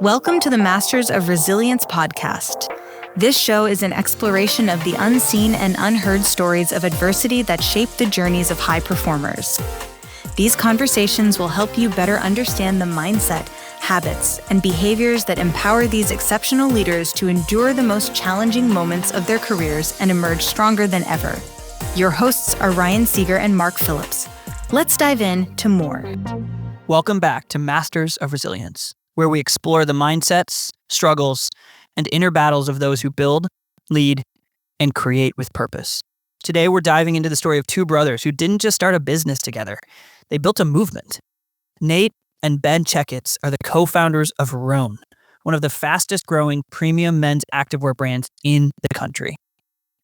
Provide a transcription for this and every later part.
Welcome to the Masters of Resilience podcast. This show is an exploration of the unseen and unheard stories of adversity that shape the journeys of high performers. These conversations will help you better understand the mindset, habits, and behaviors that empower these exceptional leaders to endure the most challenging moments of their careers and emerge stronger than ever. Your hosts are Ryan Seager and Mark Phillips. Let's dive in to more. Welcome back to Masters of Resilience, where we explore the mindsets, struggles, and inner battles of those who build, lead, and create with purpose. Today, we're diving into the story of two brothers who didn't just start a business together. They built a movement. Nate and Ben Checketts are the co-founders of Rhone, one of the fastest growing premium men's activewear brands in the country.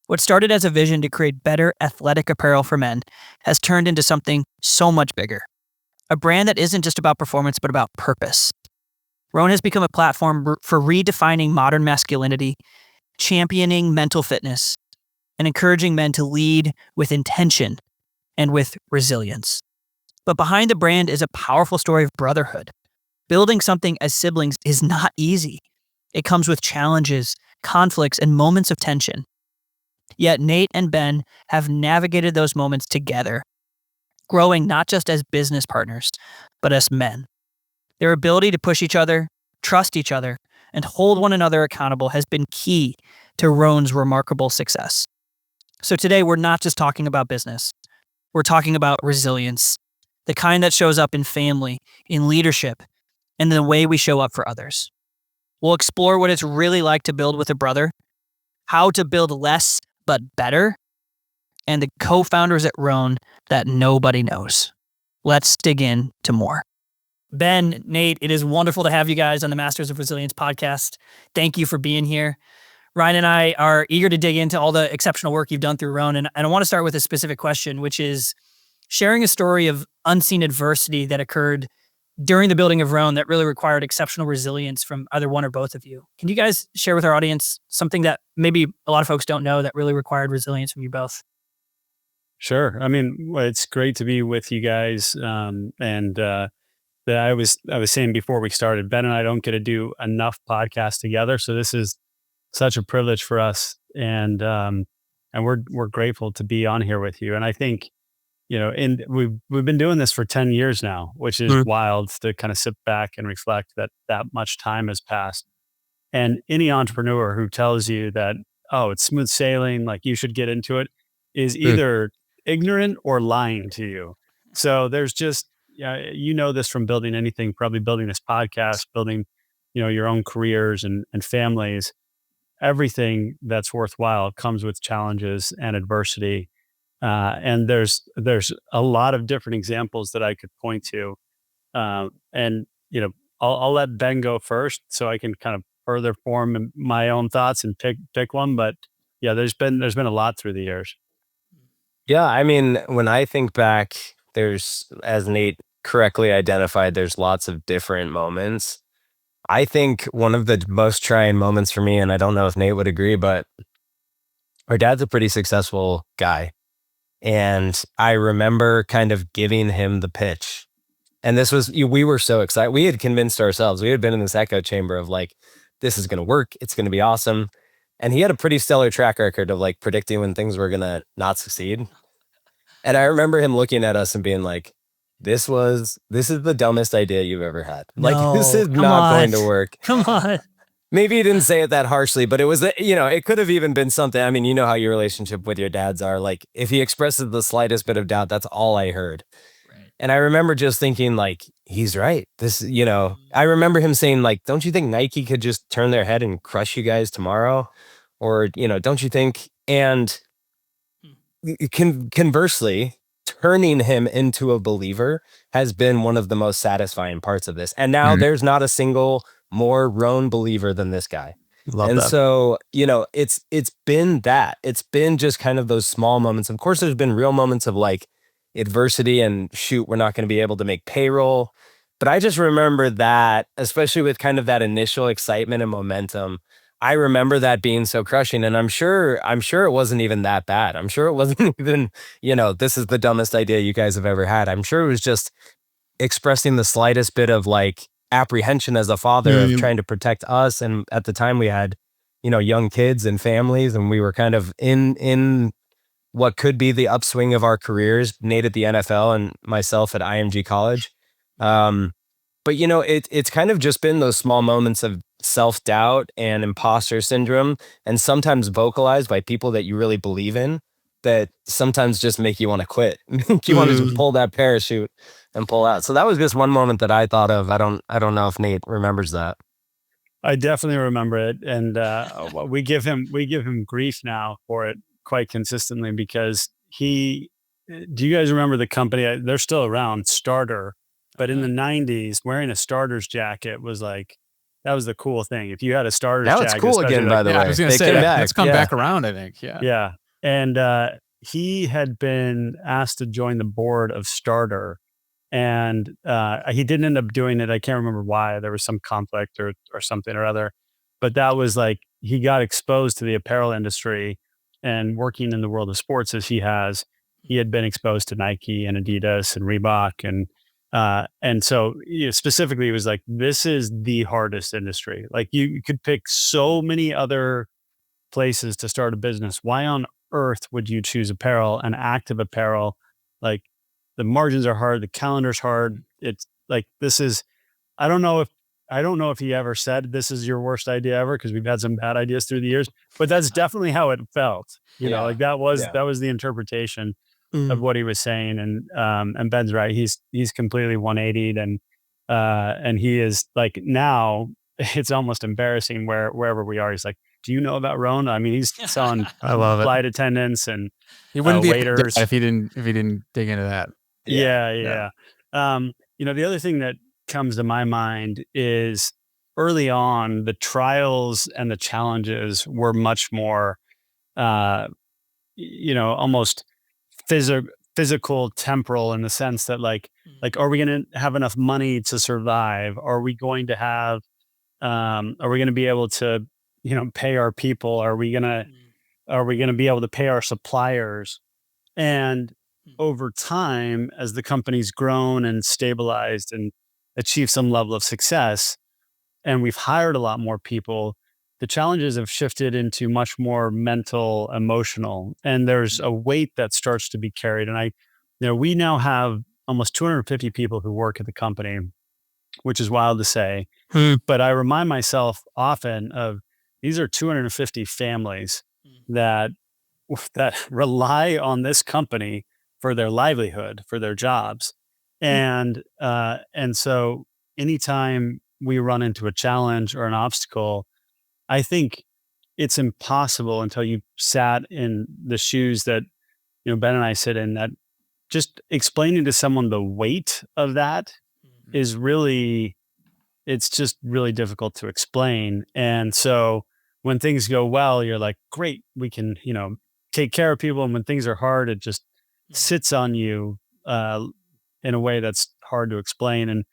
What started as a vision to create better athletic apparel for men has turned into something so much bigger. A brand that isn't just about performance, but about purpose. Rhone has become a platform for redefining modern masculinity, championing mental fitness, and encouraging men to lead with intention and with resilience. But behind the brand is a powerful story of brotherhood. Building something as siblings is not easy. It comes with challenges, conflicts, and moments of tension. Yet Nate and Ben have navigated those moments together, growing not just as business partners, but as men. Their ability to push each other, trust each other, and hold one another accountable has been key to Rhone's remarkable success. So today, we're not just talking about business. We're talking about resilience, the kind that shows up in family, in leadership, and the way we show up for others. We'll explore what it's really like to build with a brother, how to build less but better, and the co-founders at Rhone that nobody knows. Let's dig in to more. Ben, Nate, it is wonderful to have you guys on the Masters of Resilience podcast. Thank you for being here. Ryan and I are eager to dig into all the exceptional work you've done through Rhone, and I want to start with a specific question, which is sharing a story of unseen adversity that occurred during the building of Rhone that really required exceptional resilience from either one or both of you. Can you guys share with our audience something that maybe a lot of folks don't know that really required resilience from you both? Sure. I mean, it's great to be with you guys. That I was saying before we started, Ben and I don't get to do enough podcasts together. So this is such a privilege for us. And we're grateful to be on here with you. And I think, we've been doing this for 10 years now, which is wild to kind of sit back and reflect that much time has passed. And any entrepreneur who tells you that, oh, it's smooth sailing, like you should get into it, is either ignorant or lying to you. So there's just, this from building anything, probably building this podcast, building, your own careers and families. Everything that's worthwhile comes with challenges and adversity. And there's a lot of different examples that I could point to. I'll let Ben go first so I can kind of further form my own thoughts and pick one. But yeah, there's been a lot through the years. Yeah, I mean, when I think back, as Nate correctly identified, there's lots of different moments. I think one of the most trying moments for me, and I don't know if Nate would agree, but our dad's a pretty successful guy. And I remember kind of giving him the pitch. And we were so excited. We had convinced ourselves, we had been in this echo chamber of like, this is going to work. It's going to be awesome. And he had a pretty stellar track record of like predicting when things were going to not succeed. And I remember him looking at us and being like, this is the dumbest idea you've ever had. Like, this is not going to work. Come on. Maybe he didn't say it that harshly, but it was, it could have even been something. I mean, you know how your relationship with your dads are. Like, if he expresses the slightest bit of doubt, that's all I heard. Right. And I remember just thinking like, he's right. I remember him saying like, don't you think Nike could just turn their head and crush you guys tomorrow? Or, don't you think? And conversely, turning him into a believer has been one of the most satisfying parts of this. And now there's not a single more Rhone believer than this guy. Love that. So, it's been that. It's been just kind of those small moments. Of course, there's been real moments of like adversity and shoot, we're not going to be able to make payroll. But I just remember that, especially with kind of that initial excitement and momentum, I remember that being so crushing. And I'm sure it wasn't even that bad. I'm sure it wasn't even, this is the dumbest idea you guys have ever had. I'm sure it was just expressing the slightest bit of like apprehension as a father of trying to protect us. And at the time we had, young kids and families, and we were kind of in what could be the upswing of our careers, Nate at the NFL and myself at IMG College. But it's kind of just been those small moments of self-doubt and imposter syndrome, and sometimes vocalized by people that you really believe in, that sometimes just make you want to quit. Make you want to just pull that parachute and pull out. So that was just one moment that I thought of. I don't know if Nate remembers that. I definitely remember it, and we give him grief now for it quite consistently, because do you guys remember the company? They're still around, Starter, but in the 90s, wearing a Starter's jacket was like, that was the cool thing. If you had a Starter's jacket, now it's cool again, by the way. I was going to say, that's come back around, I think. Yeah. And he had been asked to join the board of Starter, and he didn't end up doing it. I can't remember why. There was some conflict or something or other, but that was like, he got exposed to the apparel industry, and working in the world of sports as he had been exposed to Nike and Adidas and Reebok, and so specifically it was like, this is the hardest industry. Like, you could pick so many other places to start a business. Why on earth would you choose apparel and active apparel? Like, the margins are hard, the calendar's hard. It's like, I don't know if he ever said this is your worst idea ever, because we've had some bad ideas through the years, but that's definitely how it felt. Like that was the interpretation of what he was saying. And Ben's right. He's completely 180'd, and he is like, now it's almost embarrassing wherever we are. He's like, do you know about Rhone? I mean, he's selling I love flight attendants and he wouldn't be waiters if he didn't dig into that. Yeah. The other thing that comes to my mind is, early on, the trials and the challenges were much more, almost physical, temporal, in the sense that like, are we going to have enough money to survive? Are we going to have, are we going to be able to, pay our people? Are we going to be able to pay our suppliers? And over time, as the company's grown and stabilized and achieved some level of success, and we've hired a lot more people, the challenges have shifted into much more mental, emotional, and there's a weight that starts to be carried. And we now have almost 250 people who work at the company, which is wild to say. But I remind myself often of, these are 250 families that rely on this company for their livelihood, for their jobs. And so anytime we run into a challenge or an obstacle, I think it's impossible, until you sat in the shoes that, Ben and I sit in, that just explaining to someone the weight of that is really, it's just really difficult to explain. And so when things go well, you're like, great, we can, take care of people. And when things are hard, it just sits on you in a way that's hard to explain.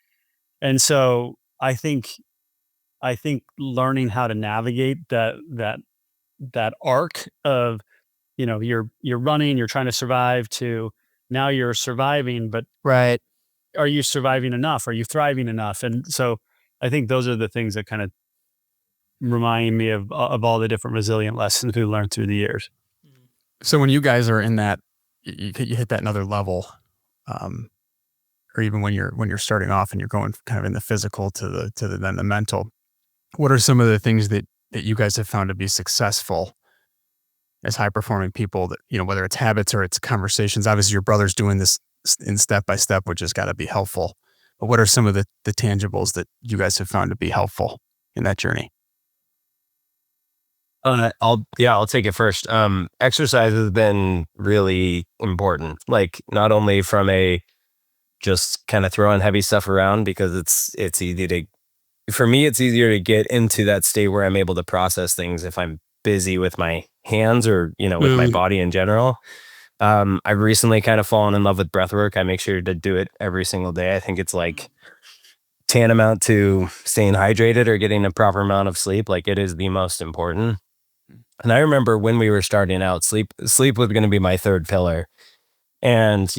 And so I think learning how to navigate that arc of, you're running, you're trying to survive, to now you're surviving, but Right. are you surviving enough? Are you thriving enough? And so I think those are the things that kind of remind me of all the different resilient lessons we learned through the years. So when you guys are in that, you hit that another level, or even when you're starting off and you're going kind of in the physical to then the mental, what are some of the things that you guys have found to be successful as high performing people, that, whether it's habits or it's conversations? Obviously your brother's doing this in step by step, which has got to be helpful. But what are some of the tangibles that you guys have found to be helpful in that journey? I'll take it first. Exercise has been really important. Like, not only from a just kind of throwing heavy stuff around, because it's easy to, for me, it's easier to get into that state where I'm able to process things if I'm busy with my hands or, with my body in general. I've recently kind of fallen in love with breath work. I make sure to do it every single day. I think it's like tantamount to staying hydrated or getting a proper amount of sleep. Like, it is the most important. And I remember when we were starting out, sleep was going to be my third pillar. And,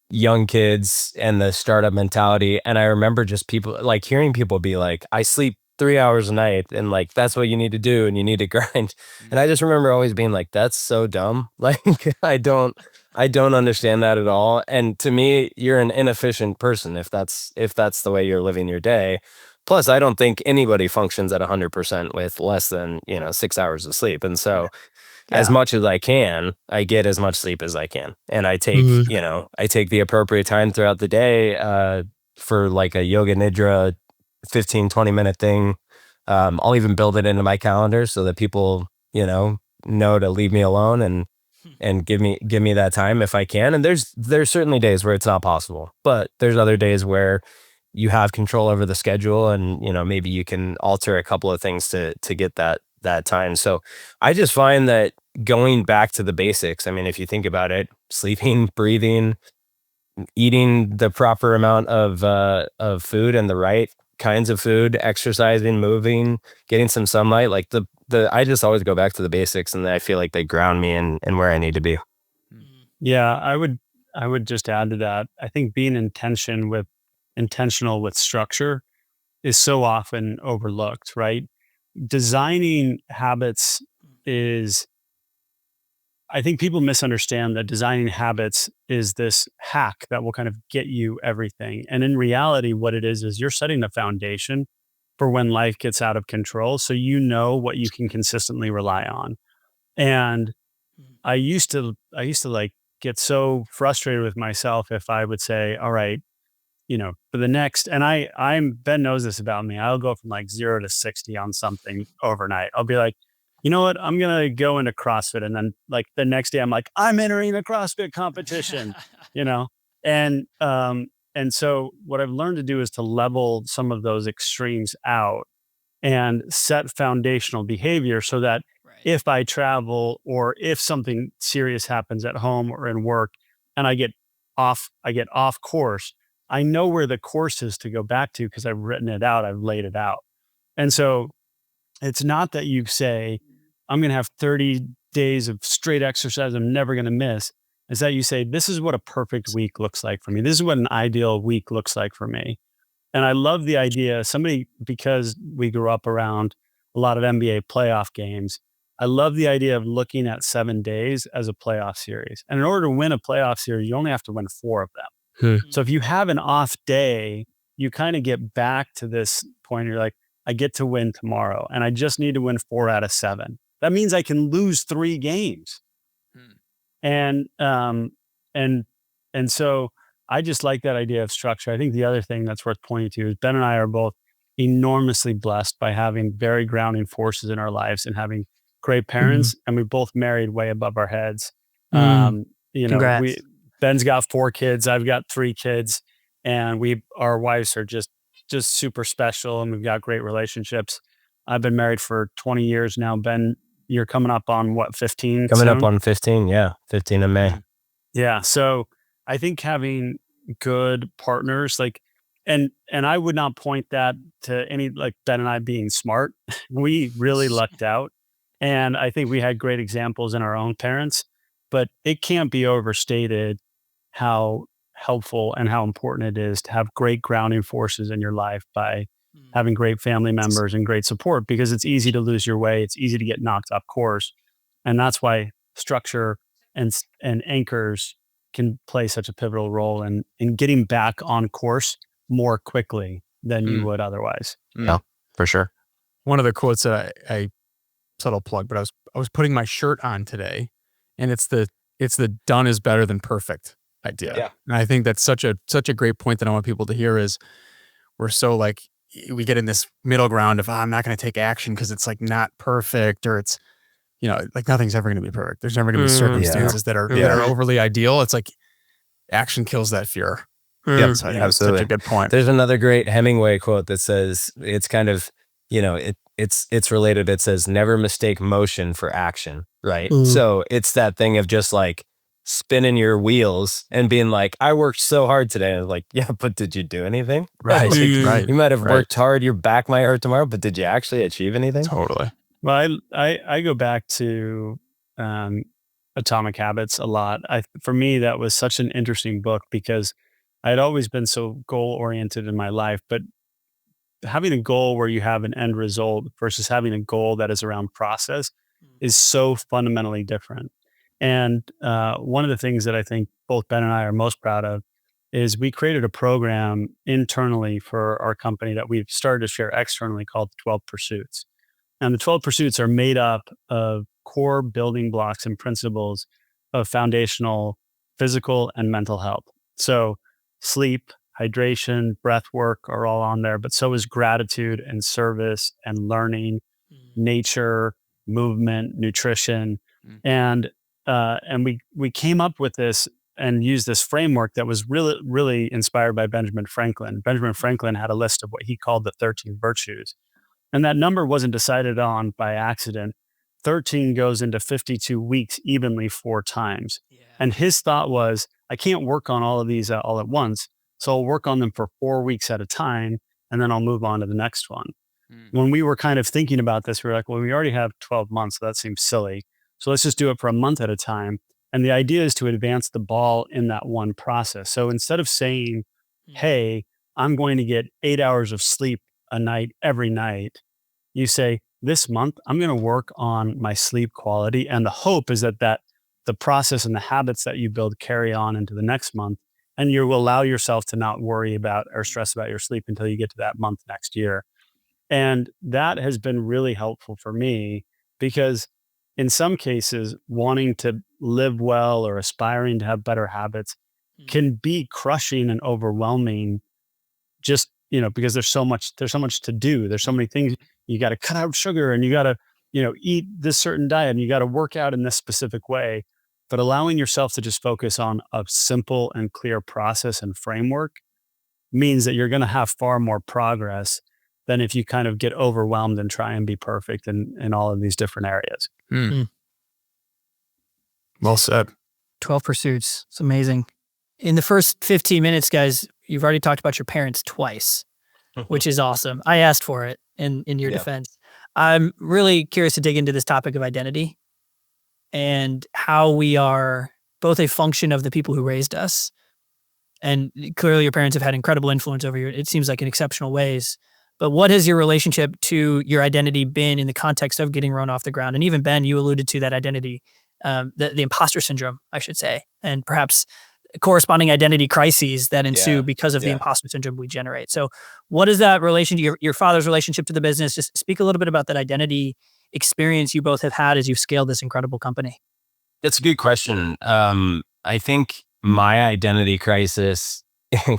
young kids and the startup mentality. And I remember just people like hearing people be like, I sleep 3 hours a night and like, that's what you need to do. And you need to grind. And I just remember always being like, that's so dumb. Like, I don't understand that at all. And to me, you're an inefficient person if that's the way you're living your day. Plus, I don't think anybody functions at 100% with less than, 6 hours of sleep. And so as much as I can, I get as much sleep as I can. And I take, I take the appropriate time throughout the day for like a yoga nidra 15, 20-minute thing. I'll even build it into my calendar so that people, know to leave me alone and give me that time if I can. And there's certainly days where it's not possible, but there's other days where you have control over the schedule and, maybe you can alter a couple of things to get that time. So I just find that going back to the basics, I mean, if you think about it, sleeping, breathing, eating the proper amount of food and the right kinds of food, exercising, moving, getting some sunlight, like I just always go back to the basics, and I feel like they ground me in where I need to be. Yeah, I would just add to that. I think being intentional with structure is so often overlooked, right? Designing habits I think people misunderstand that designing habits is this hack that will kind of get you everything. And in reality, what it is you're setting the foundation for when life gets out of control. So you know what you can consistently rely on. And I used to like get so frustrated with myself if I would say, all right, for the next, and Ben knows this about me. I'll go from like 0 to 60 on something overnight. I'll be like, you know what? I'm going to go into CrossFit. And then like the next day I'm like, I'm entering a CrossFit competition, and so what I've learned to do is to level some of those extremes out and set foundational behavior so that if I travel or if something serious happens at home or in work and I get off course, I know where the course is to go back to because I've written it out, I've laid it out. And so it's not that you say, I'm going to have 30 days of straight exercise I'm never going to miss. It's that you say, this is what a perfect week looks like for me. This is what an ideal week looks like for me. And I love the idea, because we grew up around a lot of NBA playoff games, I love the idea of looking at 7 days as a playoff series. And in order to win a playoff series, you only have to win 4 of them. So if you have an off day, you kind of get back to this point. You're like, I get to win tomorrow and I just need to win 4 out of 7. That means I can lose 3 games. And so I just like that idea of structure. I think the other thing that's worth pointing to is Ben and I are both enormously blessed by having very grounding forces in our lives and having great parents. And we both married way above our heads. Congrats. Ben's got 4 kids. I've got 3 kids, and our wives are just super special, and we've got great relationships. I've been married for 20 years now. Ben, you're coming up on what, 15? Coming up on 15. Yeah. 15 in May. Yeah. So I think having good partners, like, and I would not point that to any, like Ben and I being smart. We really lucked out. And I think we had great examples in our own parents, but it can't be overstated how helpful and how important it is to have great grounding forces in your life by having great family members and great support, because it's easy to lose your way. It's easy to get knocked off course. And that's why structure and anchors can play such a pivotal role in getting back on course more quickly than you would otherwise. Yeah, for sure. One of the quotes that I subtle plug, but I was putting my shirt on today, and it's the done is better than perfect idea. Yeah. And I think that's such a great point that I want people to hear is we're so like, we get in this middle ground of, I'm not going to take action because it's like not perfect, or it's, like nothing's ever going to be perfect. There's never going to be circumstances that are overly ideal. It's like action kills that fear. Yeah, so absolutely. Such a good point. There's another great Hemingway quote that says, it's kind of, it's related. It says, never mistake motion for action. Right. So it's that thing of just like spinning your wheels and being like, I worked so hard today. And like, yeah, but did you do anything? Right. You might have worked hard. Your back might hurt tomorrow, but did you actually achieve anything? Totally. Well, I go back to Atomic Habits a lot. For me, that was such an interesting book because I had always been so goal oriented in my life, but having a goal where you have an end result versus having a goal that is around process is so fundamentally different. And one of the things that I think both Ben and I are most proud of is we created a program internally for our company that we've started to share externally called 12 Pursuits. And the 12 Pursuits are made up of core building blocks and principles of foundational physical and mental health. So sleep, hydration, breath work are all on there, but so is gratitude and service and learning, nature, movement, nutrition. And we came up with this and used this framework that was really inspired by Benjamin Franklin. Benjamin Franklin had a list of what he called the 13 virtues. And that number wasn't decided on by accident. 13 goes into 52 weeks evenly 4 times. Yeah. And his thought was, I can't work on all of these all at once. So I'll work on them for 4 weeks at a time, and then I'll move on to the next one. When we were kind of thinking about this, we were like, well, we already have 12 months. So that seems silly. So let's just do it for a month at a time. And the idea is to advance the ball in that one process. So instead of saying, hey, I'm going to get 8 hours of sleep a night every night, you say, this month, I'm going to work on my sleep quality. And the hope is that the process and the habits that you build carry on into the next month. And you will allow yourself to not worry about or stress about your sleep until you get to that month next year. And that has been really helpful for me because in some cases, wanting to live well or aspiring to have better habits can be crushing and overwhelming just, because there's so much to do. There's so many things. You got to cut out sugar and you got to, eat this certain diet and you got to work out in this specific way. But allowing yourself to just focus on a simple and clear process and framework means that you're going to have far more progress than if you kind of get overwhelmed and try and be perfect in all of these different areas. Well said. 12 Pursuits. It's amazing. In the first 15 minutes, guys, you've already talked about your parents twice, which is awesome. I asked for it in your defense. I'm really curious to dig into this topic of identity and how we are both a function of the people who raised us. And clearly your parents have had incredible influence over you. It seems like in exceptional ways. But what has your relationship to your identity been in the context of getting Rhone off the ground? And even Ben, you alluded to that identity, the imposter syndrome, I should say, and perhaps corresponding identity crises that ensue because of the imposter syndrome we generate. So what is that relation to your father's relationship to the business? Just speak a little bit about that identity experience you both have had as you've scaled this incredible company. That's a good question. I think my identity crisis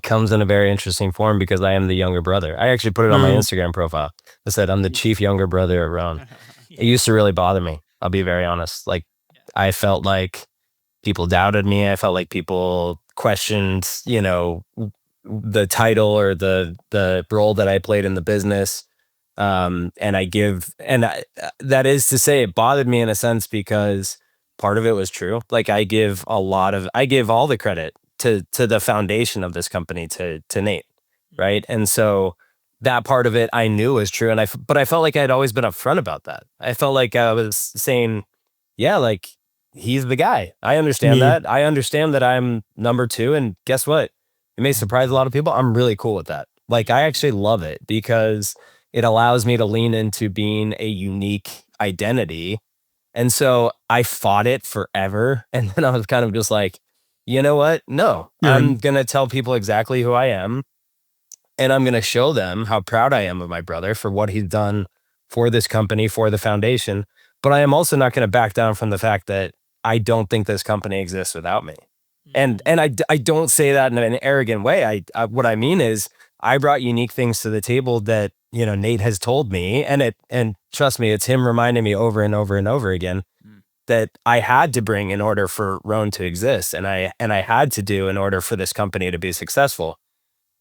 comes in a very interesting form because I am the younger brother. I actually put it on my Instagram profile. I said, I'm the chief younger brother at Rhone. It used to really bother me. I'll be very honest. Like, I felt like people doubted me. I felt like people questioned, the title or the role that I played in the business. That is to say, it bothered me in a sense because part of it was true. Like, I give all the credit to the foundation of this company, to Nate, right? And so that part of it I knew was true, but I felt like I'd always been upfront about that. I felt like I was saying, like, he's the guy. I understand that. I understand that I'm number 2, and guess what? It may surprise a lot of people. I'm really cool with that. Like, I actually love it because it allows me to lean into being a unique identity. And so I fought it forever, and then I was kind of just like, you know what? No, I'm going to tell people exactly who I am. And I'm going to show them how proud I am of my brother for what he's done for this company, for the foundation. But I am also not going to back down from the fact that I don't think this company exists without me. And I don't say that in an arrogant way. What I mean is I brought unique things to the table that, Nate has told me, and trust me, it's him reminding me over and over and over again that I had to bring in order for Rhone to exist, and I had to do in order for this company to be successful.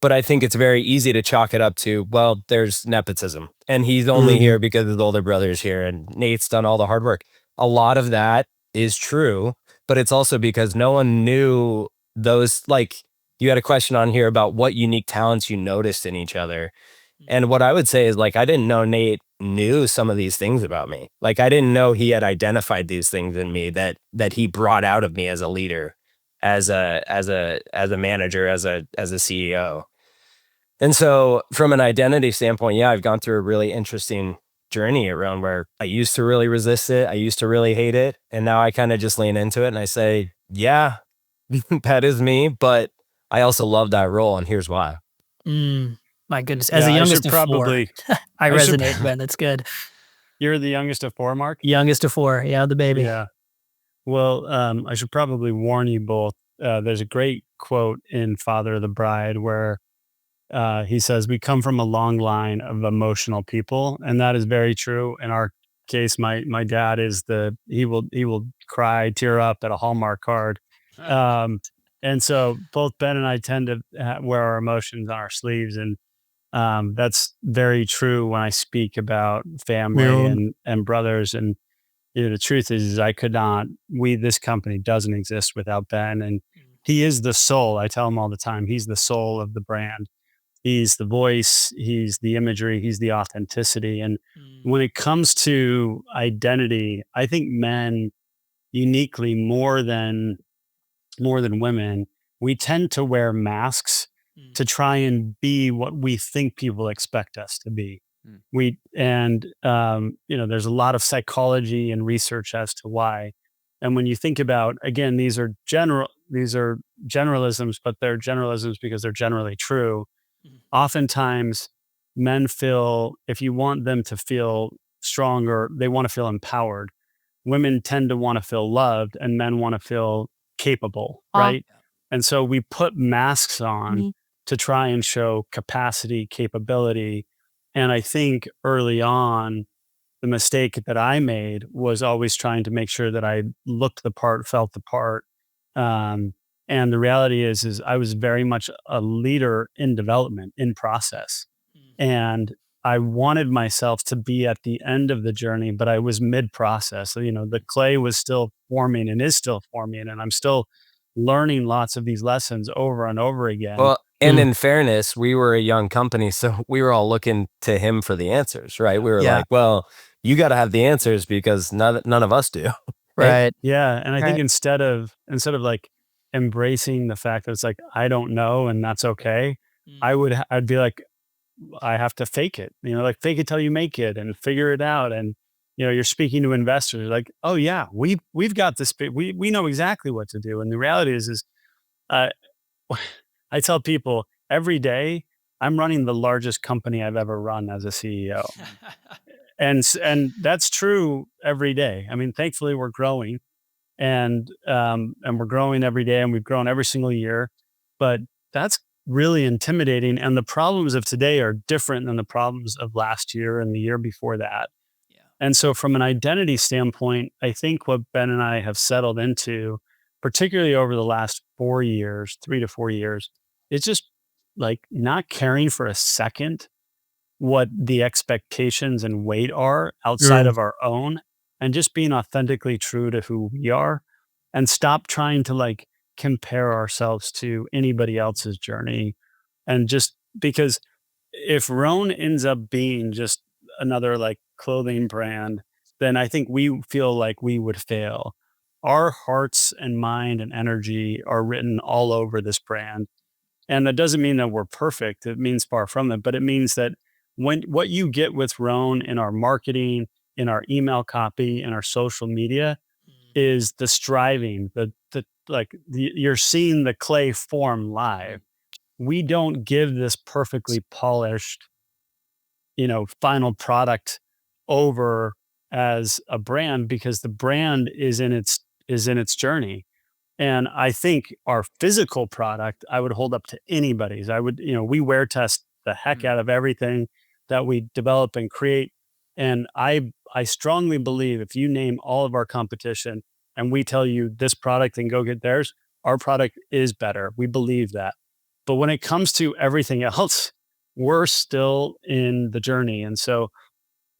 But I think it's very easy to chalk it up to, well, there's nepotism, and he's only here because his older brother is here, and Nate's done all the hard work. A lot of that is true, but it's also because no one knew those. Like, you had a question on here about what unique talents you noticed in each other. And what I would say is, like, I didn't know Nate knew some of these things about me. Like I didn't know he had identified these things in me that he brought out of me as a leader, as a manager, as a CEO. And so from an identity standpoint, yeah, I've gone through a really interesting journey around where I used to really resist it. I used to really hate it. And now I kind of just lean into it and I say, yeah, that is me, but I also love that role. And here's why. My goodness. As Yeah, the I youngest should of four, probably. I I should- resonate, man. That's good. You're the youngest of four, Mark? Youngest of four. Yeah, the baby. Yeah. Well, I should probably warn you both. There's a great quote in Father of the Bride where he says, "We come from a long line of emotional people," and that is very true. In our case, my dad is he will cry, tear up at a Hallmark card, and so both Ben and I tend to wear our emotions on our sleeves, and that's very true when I speak about family and brothers. And the truth is I could not. This company doesn't exist without Ben, and he is the soul. I tell him all the time, he's the soul of the brand. He's the voice, he's the imagery, he's the authenticity. And when it comes to identity, I think men uniquely more than women, we tend to wear masks to try and be what we think people expect us to be. There's a lot of psychology and research as to why. And when you think about, again, these are generalisms, but they're generalisms because they're generally true. Oftentimes men feel, if you want them to feel stronger, they want to feel empowered. Women tend to want to feel loved and men want to feel capable, right? And so we put masks on to try and show capacity, capability. And I think early on, the mistake that I made was always trying to make sure that I looked the part, felt the part. And the reality is I was very much a leader in development, in process. And I wanted myself to be at the end of the journey, but I was mid-process. So, the clay was still forming and is still forming, and I'm still learning lots of these lessons over and over again. Well, and in fairness, we were a young company, so we were all looking to him for the answers, right? We were like, well, you got to have the answers because none of us do. Right. Yeah. And I think instead of like embracing the fact that it's like, I don't know, and that's okay. I'd be like, I have to fake it, like fake it till you make it and figure it out. And, you're speaking to investors like, oh yeah, we've got this, we know exactly what to do. And the reality is I tell people every day I'm running the largest company I've ever run as a CEO. and that's true every day. I mean, thankfully we're growing and we're growing every day and we've grown every single year, but that's really intimidating. And the problems of today are different than the problems of last year and the year before that. And so from an identity standpoint, I think what Ben and I have settled into, particularly over the last 4 years, 3 to 4 years, is just like not caring for a second what the expectations and weight are outside of our own, and just being authentically true to who we are, and stop trying to like compare ourselves to anybody else's journey. And just because if Rhone ends up being just another like clothing brand, then I think we feel like we would fail. Our hearts and mind and energy are written all over this brand. And that doesn't mean that we're perfect. It means far from it, but it means that what you get with Rhone in our marketing, in our email copy, in our social media is the striving, you're seeing the clay form live. We don't give this perfectly polished, final product over as a brand because the brand is in its journey. And I think our physical product, I would hold up to anybody's. We wear test the heck out of everything that we develop and create. And I strongly believe if you name all of our competition and we tell you this product and go get theirs, our product is better. We believe that. But when it comes to everything else, we're still in the journey. And so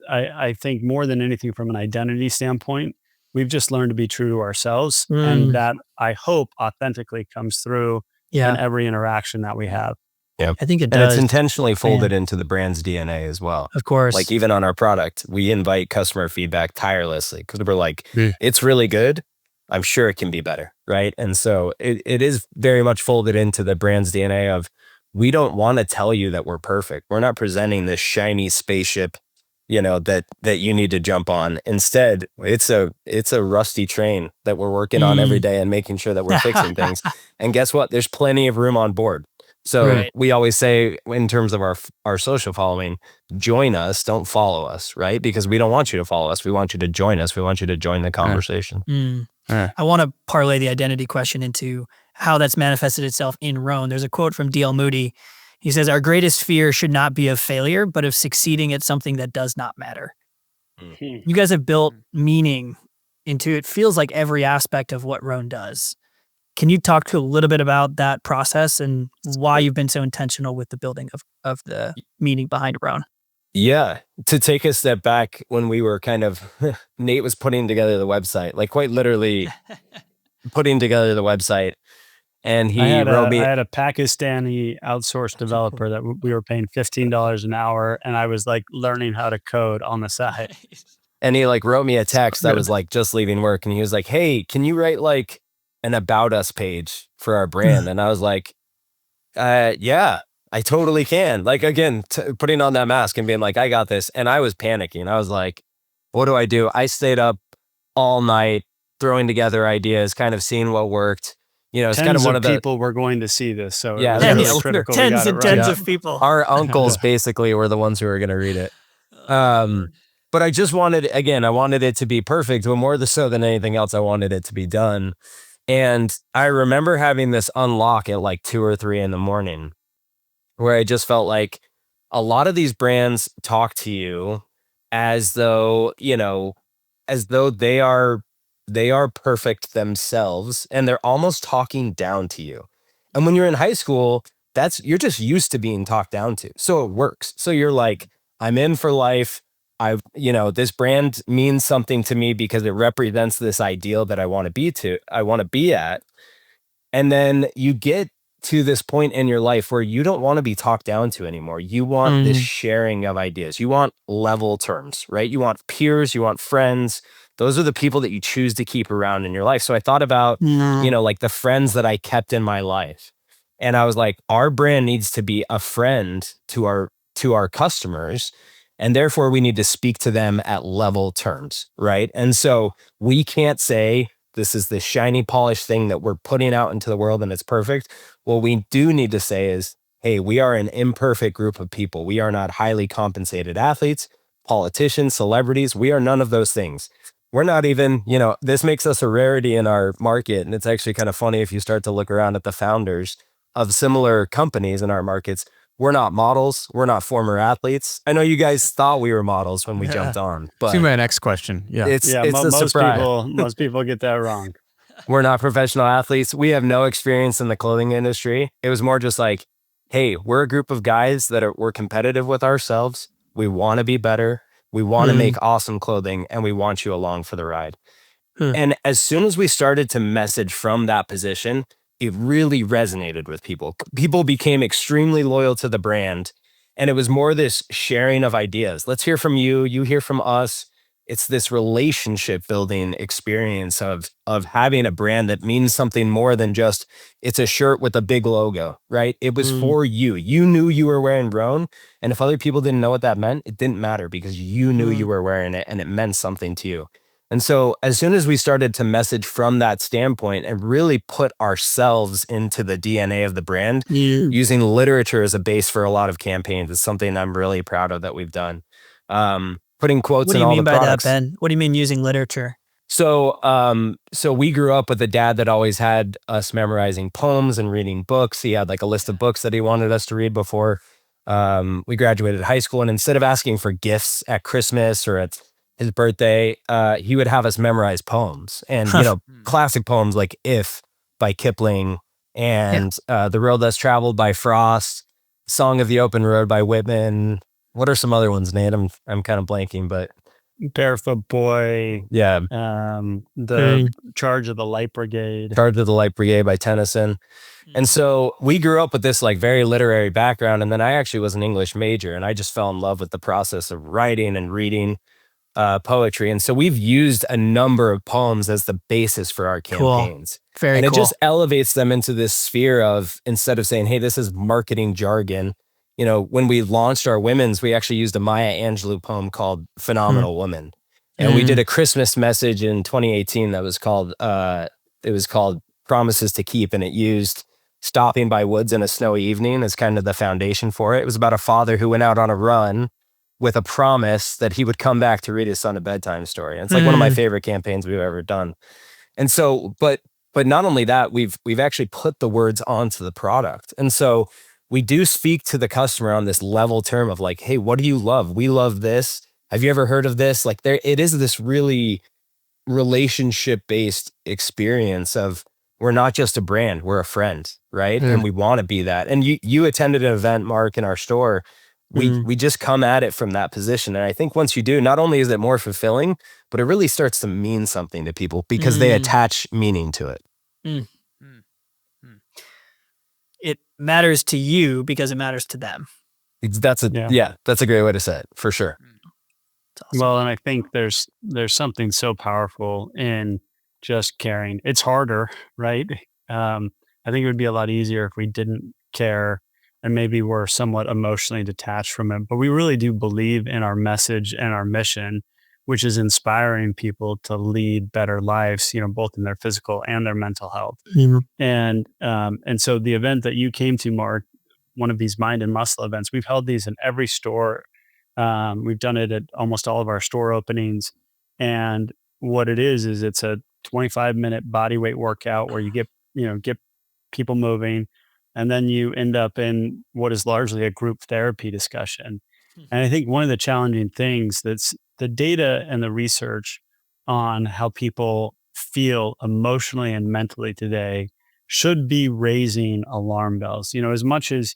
I think more than anything from an identity standpoint, we've just learned to be true to ourselves. And that I hope authentically comes through in every interaction that we have. Yeah. I think it And does. it's intentionally folded into the brand's DNA as well. Of course. Like even on our product, we invite customer feedback tirelessly because we're like, Yeah. it's really good. I'm sure it can be better, right? And so it is very much folded into the brand's DNA of, we don't want to tell you that we're perfect. We're not presenting this shiny spaceship, that you need to jump on. Instead, it's a rusty train that we're working on every day and making sure that we're fixing things. And guess what? There's plenty of room on board. So Right. we always say, in terms of our social following, join us, don't follow us, right? Because we don't want you to follow us. We want you to join us. We want you to join the conversation. Yeah. I want to parlay the identity question into how that's manifested itself in Rhone. There's a quote from D.L. Moody. He says, "Our greatest fear should not be of failure, but of succeeding at something that does not matter." You guys have built meaning into, it feels like, every aspect of what Rhone does. Can you talk to a little bit about that process and why you've been so intentional with the building of the meaning behind Rhone? Yeah. To take a step back, when we were kind of, Nate was putting together the website, like quite literally putting together the website. And he wrote me. I had a Pakistani outsourced developer that we were paying $15 an hour, and I was like learning how to code on the side. And he like wrote me a text that was like just leaving work. And he was like, "Hey, can you write like an about us page for our brand?" And I was like, yeah, I totally can. Like, again, putting on that mask and being like, I got this. And I was panicking. I was like, what do I do? I stayed up all night throwing together ideas, kind of seeing what worked. It's kind of one of the people were going to see this. So Yeah, it was tens- really critical. we Tens got it and right. tens of people. our uncles basically were the ones who were going to read it. But I just wanted it to be perfect, but more so than anything else, I wanted it to be done. And I remember having this unlock at like 2 or 3 in the morning where I just felt like a lot of these brands talk to you as though they are perfect themselves, and they're almost talking down to you. And when you're in high school, you're just used to being talked down to. So it works. So you're like, I'm in for life. This brand means something to me because it represents this ideal that I want to be at. And then you get to this point in your life where you don't want to be talked down to anymore. You want this sharing of ideas. You want level terms, right? You want peers, you want friends. Those are the people that you choose to keep around in your life. So I thought about, like the friends that I kept in my life. And I was like, our brand needs to be a friend to our customers. And therefore we need to speak to them at level terms, right? And so we can't say, this is this shiny, polished thing that we're putting out into the world and it's perfect. What we do need to say is, hey, we are an imperfect group of people. We are not highly compensated athletes, politicians, celebrities. We are none of those things. We're not even, this makes us a rarity in our market. And it's actually kind of funny if you start to look around at the founders of similar companies in our markets. We're not models. We're not former athletes. I know you guys thought we were models when we jumped on, but See my next question. Yeah. it's a surprise. Most people get that wrong. We're not professional athletes. We have no experience in the clothing industry. It was more just like, hey, we're a group of guys we're competitive with ourselves. We want to be better. We want to make awesome clothing, and we want you along for the ride. And as soon as we started to message from that position, it really resonated with people. People became extremely loyal to the brand. And it was more this sharing of ideas. Let's hear from you. You hear from us. It's this relationship building experience of having a brand that means something more than just, it's a shirt with a big logo, right? It was for you. You knew you were wearing Rhone. And if other people didn't know what that meant, it didn't matter because you knew you were wearing it and it meant something to you. And so as soon as we started to message from that standpoint and really put ourselves into the DNA of the brand, using literature as a base for a lot of campaigns is something I'm really proud of that we've done. Putting quotes in all the products. What do you mean by that, Ben? What do you mean using literature? So we grew up with a dad that always had us memorizing poems and reading books. He had like a list of books that he wanted us to read before we graduated high school. And instead of asking for gifts at Christmas or at his birthday, he would have us memorize poems and, classic poems like If by Kipling and The Road Less Traveled by Frost, Song of the Open Road by Whitman. What are some other ones, Nate? I'm kind of blanking, but Barefoot Boy, Yeah. the Charge of the Light Brigade. Charge of the Light Brigade by Tennyson. And so we grew up with this like very literary background. And then I actually was an English major, and I just fell in love with the process of writing and reading poetry. And so we've used a number of poems as the basis for our campaigns. Very and it cool. just elevates them into this sphere of, instead of saying, hey, this is marketing jargon. You know, when we launched our women's, we actually used a Maya Angelou poem called Phenomenal Woman. And we did a Christmas message in 2018 that was called, Promises to Keep. And it used stopping by woods in a snowy evening as kind of the foundation for it. It was about a father who went out on a run with a promise that he would come back to read his son a bedtime story. And it's like one of my favorite campaigns we've ever done. And so, but not only that, we've actually put the words onto the product. And so we do speak to the customer on this level term of like, hey, what do you love? We love this. Have you ever heard of this? Like it is this really relationship-based experience of, we're not just a brand, we're a friend, right? And we want to be that. And you attended an event, Mark, in our store. We just come at it from that position. And I think once you do, not only is it more fulfilling, but it really starts to mean something to people because they attach meaning to it. It matters to you because it matters to them. That's a great way to say it, for sure. Awesome. Well, and I think there's something so powerful in just caring. It's harder, right? I think it would be a lot easier if we didn't care and maybe we're somewhat emotionally detached from it. But we really do believe in our message and our mission, which is inspiring people to lead better lives, you know, both in their physical and their mental health. And so the event that you came to, Mark, one of these Mind and Muscle events, we've held these in every store. We've done it at almost all of our store openings. And what it is it's a 25-minute body weight workout where you get people moving, and then you end up in what is largely a group therapy discussion. And I think one of the challenging things that's the data and the research on how people feel emotionally and mentally today should be raising alarm bells. You know, as much as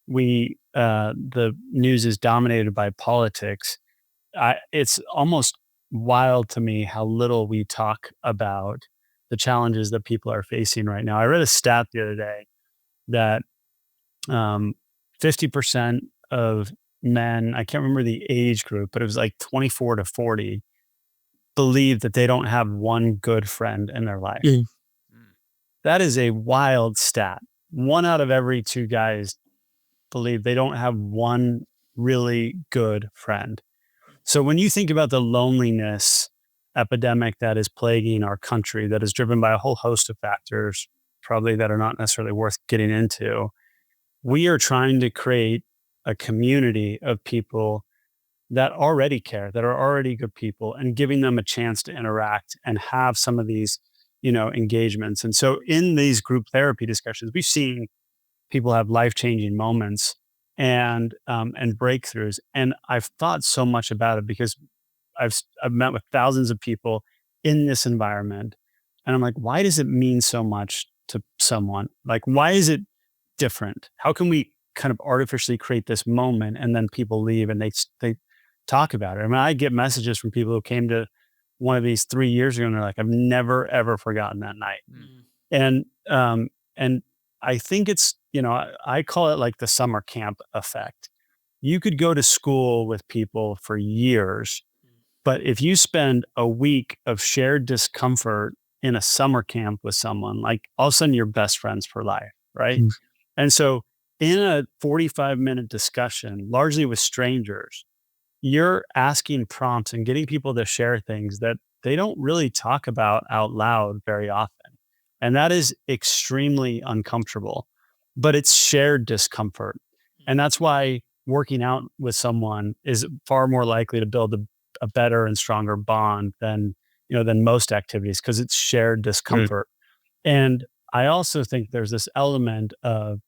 the news is dominated by politics, it's almost wild to me how little we talk about the challenges that people are facing right now. I read a stat the other day that 50% of men, I can't remember the age group, but it was like 24 to 40, believe that they don't have one good friend in their life. That is a wild stat. 1 out of every 2 guys believe they don't have one really good friend. So when you think about the loneliness epidemic that is plaguing our country, that is driven by a whole host of factors, probably that are not necessarily worth getting into, we are trying to create a community of people that already care, that are already good people, and giving them a chance to interact and have some of these, engagements. And so in these group therapy discussions, we've seen people have life-changing moments and breakthroughs. And I've thought so much about it because I've met with thousands of people in this environment. And I'm like, why does it mean so much to someone? Like, why is it different? How can we kind of artificially create this moment and then people leave and they talk about it? I mean, I get messages from people who came to one of these 3 years ago and they're like, I've never, ever forgotten that night. And I think it's, I call it like the summer camp effect. You could go to school with people for years, but if you spend a week of shared discomfort in a summer camp with someone, like all of a sudden you're best friends for life, right? And so in a 45-minute discussion, largely with strangers, you're asking prompts and getting people to share things that they don't really talk about out loud very often. And that is extremely uncomfortable, but it's shared discomfort. And that's why working out with someone is far more likely to build a better and stronger bond than most activities, because it's shared discomfort. And I also think there's this element of,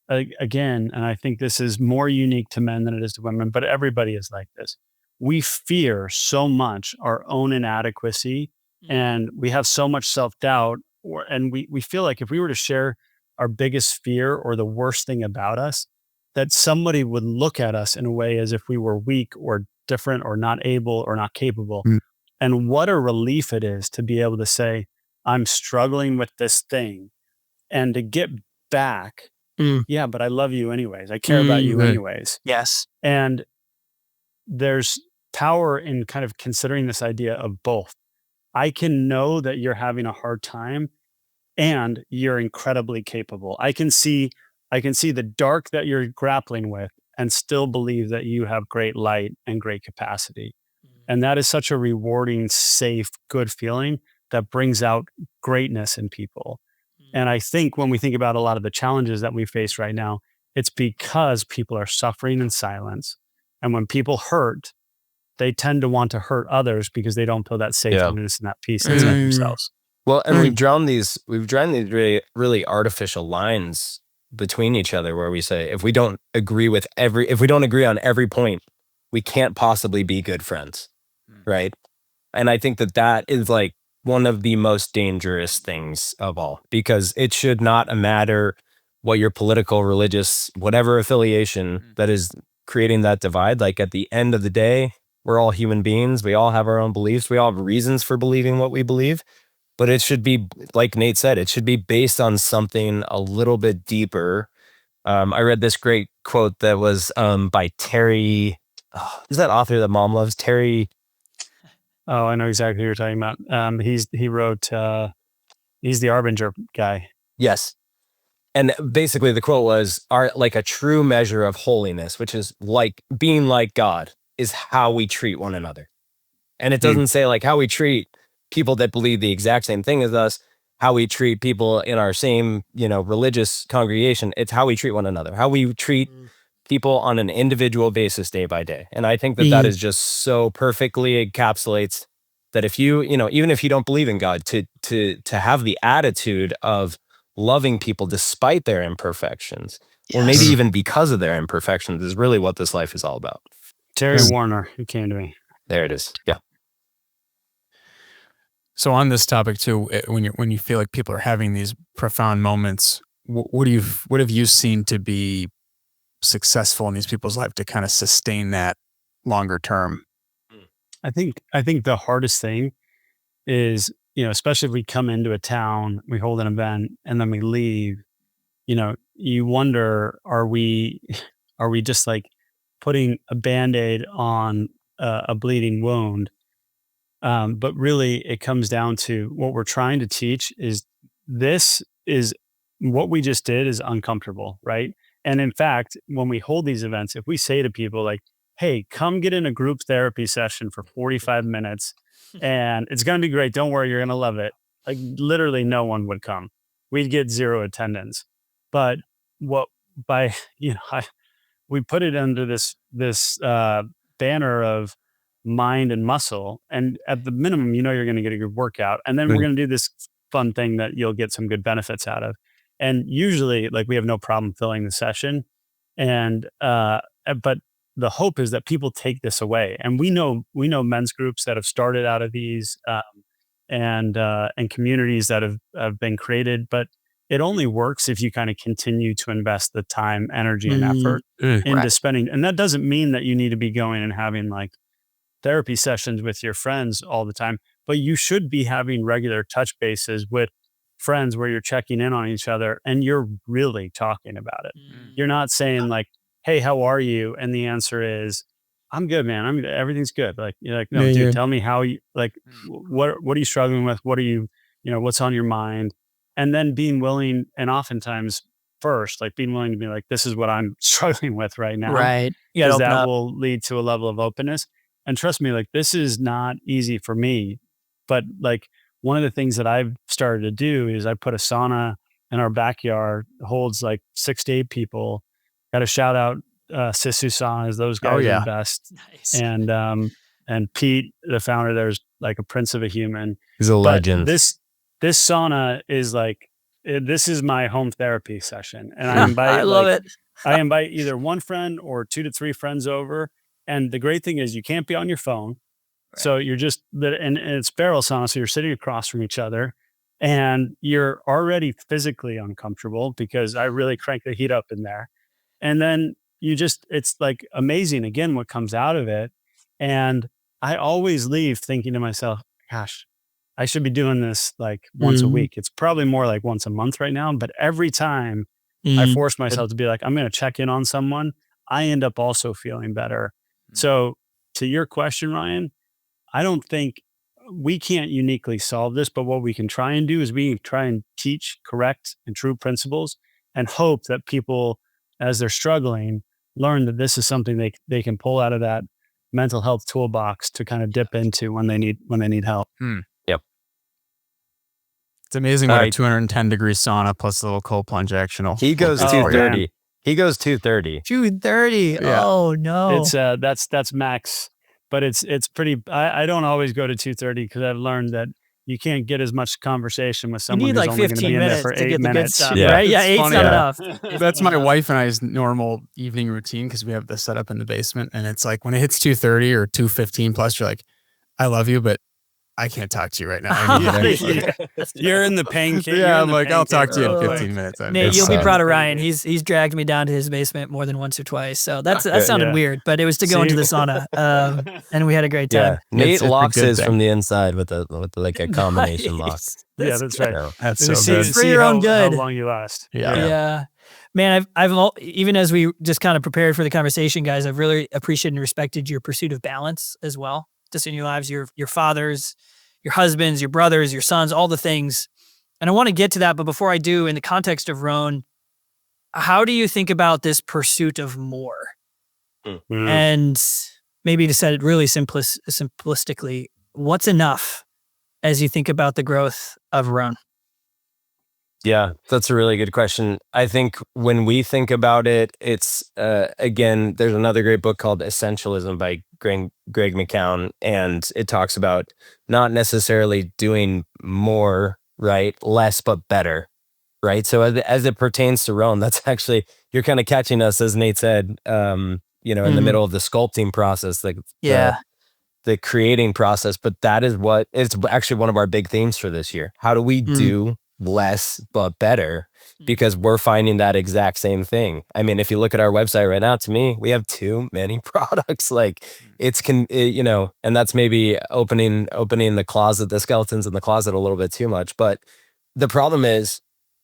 again, and I think this is more unique to men than it is to women, but everybody is like this. We fear so much our own inadequacy, and we have so much self-doubt, and we feel like if we were to share our biggest fear or the worst thing about us, that somebody would look at us in a way as if we were weak or different or not able or not capable. Mm. And what a relief it is to be able to say, I'm struggling with this thing, and to get back, yeah, but I love you anyways. I care about you Right. anyways. Yes. And there's power in kind of considering this idea of both. I can know that you're having a hard time and you're incredibly capable. I can see the dark that you're grappling with and still believe that you have great light and great capacity. And that is such a rewarding, safe, good feeling that brings out greatness in people. And I think when we think about a lot of the challenges that we face right now, it's because people are suffering in silence. And when people hurt, they tend to want to hurt others because they don't feel that safeness and that peace inside themselves. Well, and we've drawn these really, really artificial lines between each other where we say, if we don't agree on every point, we can't possibly be good friends. Right. And I think that is like one of the most dangerous things of all, because it should not matter what your political, religious, whatever affiliation that is creating that divide. Like at the end of the day, we're all human beings. We all have our own beliefs. We all have reasons for believing what we believe. But it should be, like Nate said, it should be based on something a little bit deeper. I read this great quote that was by Terry. Is that author that mom loves? Terry. Oh, I know exactly who you're talking about. He wrote, he's the Arbinger guy. Yes. And basically the quote was, like a true measure of holiness, which is like being like God, is how we treat one another. And it doesn't say like how we treat people that believe the exact same thing as us, how we treat people in our same, religious congregation. It's how we treat one another, how we treat people on an individual basis day by day. And I think that is just so perfectly encapsulates that if you, even if you don't believe in God, to have the attitude of loving people despite their imperfections, or maybe even because of their imperfections, is really what this life is all about. Terry Warner, who came to me. There it is. Yeah. So on this topic too, when you feel like people are having these profound moments, what have you seen to be successful in these people's life to kind of sustain that longer term? I think the hardest thing is, especially if we come into a town, we hold an event, and then we leave, you wonder, are we just like putting a Band-Aid on a bleeding wound? But really it comes down to what we're trying to teach is what we just did is uncomfortable, right? And in fact, when we hold these events, if we say to people like, hey, come get in a group therapy session for 45 minutes and it's going to be great. Don't worry, you're going to love it. Like literally no one would come. We'd get zero attendance. But we put it under this banner of mind and muscle. And at the minimum, you're going to get a good workout. And then we're going to do this fun thing that you'll get some good benefits out of. And usually like we have no problem filling the session. And, but the hope is that people take this away. And we know men's groups that have started out of these, and communities that have been created, but it only works if you kind of continue to invest the time, energy, and effort into spending. And that doesn't mean that you need to be going and having like therapy sessions with your friends all the time, but you should be having regular touch bases with friends where you're checking in on each other and you're really talking about it. You're not saying like, hey, how are you? And the answer is, I'm good, man. Everything's good. Like, you're like, no, dude, tell me how you, like, what are you struggling with? What are you, what's on your mind? And then being willing, and oftentimes first, like being willing to be like, this is what I'm struggling with right now. Right. Because that will lead to a level of openness. And trust me, like, this is not easy for me, but like one of the things that I've started to do is I put a sauna in our backyard, holds like 6 to 8 people. Got to shout out Sisu Saunas. Those guys are the best. Nice. And Pete, the founder, there's like a prince of a human. He's a legend. This sauna is like, this is my home therapy session. And I invite, I love it. I invite either one friend or 2 to 3 friends over. And the great thing is you can't be on your phone. Right. So you're just, and it's barrel sauna. So you're sitting across from each other and you're already physically uncomfortable because I really crank the heat up in there. And then it's like amazing again what comes out of it. And I always leave thinking to myself, gosh, I should be doing this like once a week. It's probably more like once a month right now, but every time I force myself to be like, I'm going to check in on someone, I end up also feeling better. So to your question, Ryan, I don't think we can't uniquely solve this, but what we can try and do is we try and teach correct and true principles and hope that people, as they're struggling, learn that this is something they can pull out of that mental health toolbox to kind of dip into when they need help. Yep. It's amazing what a 210 degree sauna plus a little cold plunge action. He goes 230. He goes 230. 230. Yeah. Oh no. It's that's max, but it's pretty. I don't always go to 230 because I've learned that you can't get as much conversation with You someone need who's like only going to 15 be in there minutes for to 8 get the good minutes. stuff, Yeah. right? Yeah, It's 8's funny, not yeah. enough. That's my wife and I's normal evening routine because we have the setup in the basement. And it's like when it hits 230 or 215 plus, you're like, I love you, but I can't talk to you right now. I need it. You're in the pain cave. Yeah, I'm like, I'll talk to you in Oh. 15 minutes. Nate, you'll be proud of Ryan. He's dragged me down to his basement more than once or twice. So that sounded weird, but it was to go into the sauna, and we had a great time. Yeah, Nate It's a locks good his thing. from the inside with like a combination lock. Yeah, that's right. No. That's And so see, good. For see your how, own good. how long you last. Yeah. Man, I've even as we just kind of prepared for the conversation, guys, I've really appreciated and respected your pursuit of balance as well. Just in your lives, your fathers, your husbands, your brothers, your sons, all the things. And I want to get to that, but before I do, in the context of Rhone, how do you think about this pursuit of more? And maybe to set it really simplistically, what's enough as you think about the growth of Rhone? Yeah, that's a really good question. I think when we think about it, it's, again, there's another great book called Essentialism by Greg McKeown, and it talks about not necessarily doing more, right? Less, but better, right? So as it pertains to Rhone, that's actually, you're kind of catching us, as Nate said, in the middle of the sculpting process, like the creating process, but that is what, it's actually one of our big themes for this year. How do we do less but better, because we're finding that exact same thing. I mean, if you look at our website right now, to me, we have too many products. Like and that's maybe opening the skeletons in the closet a little bit too much. But the problem is,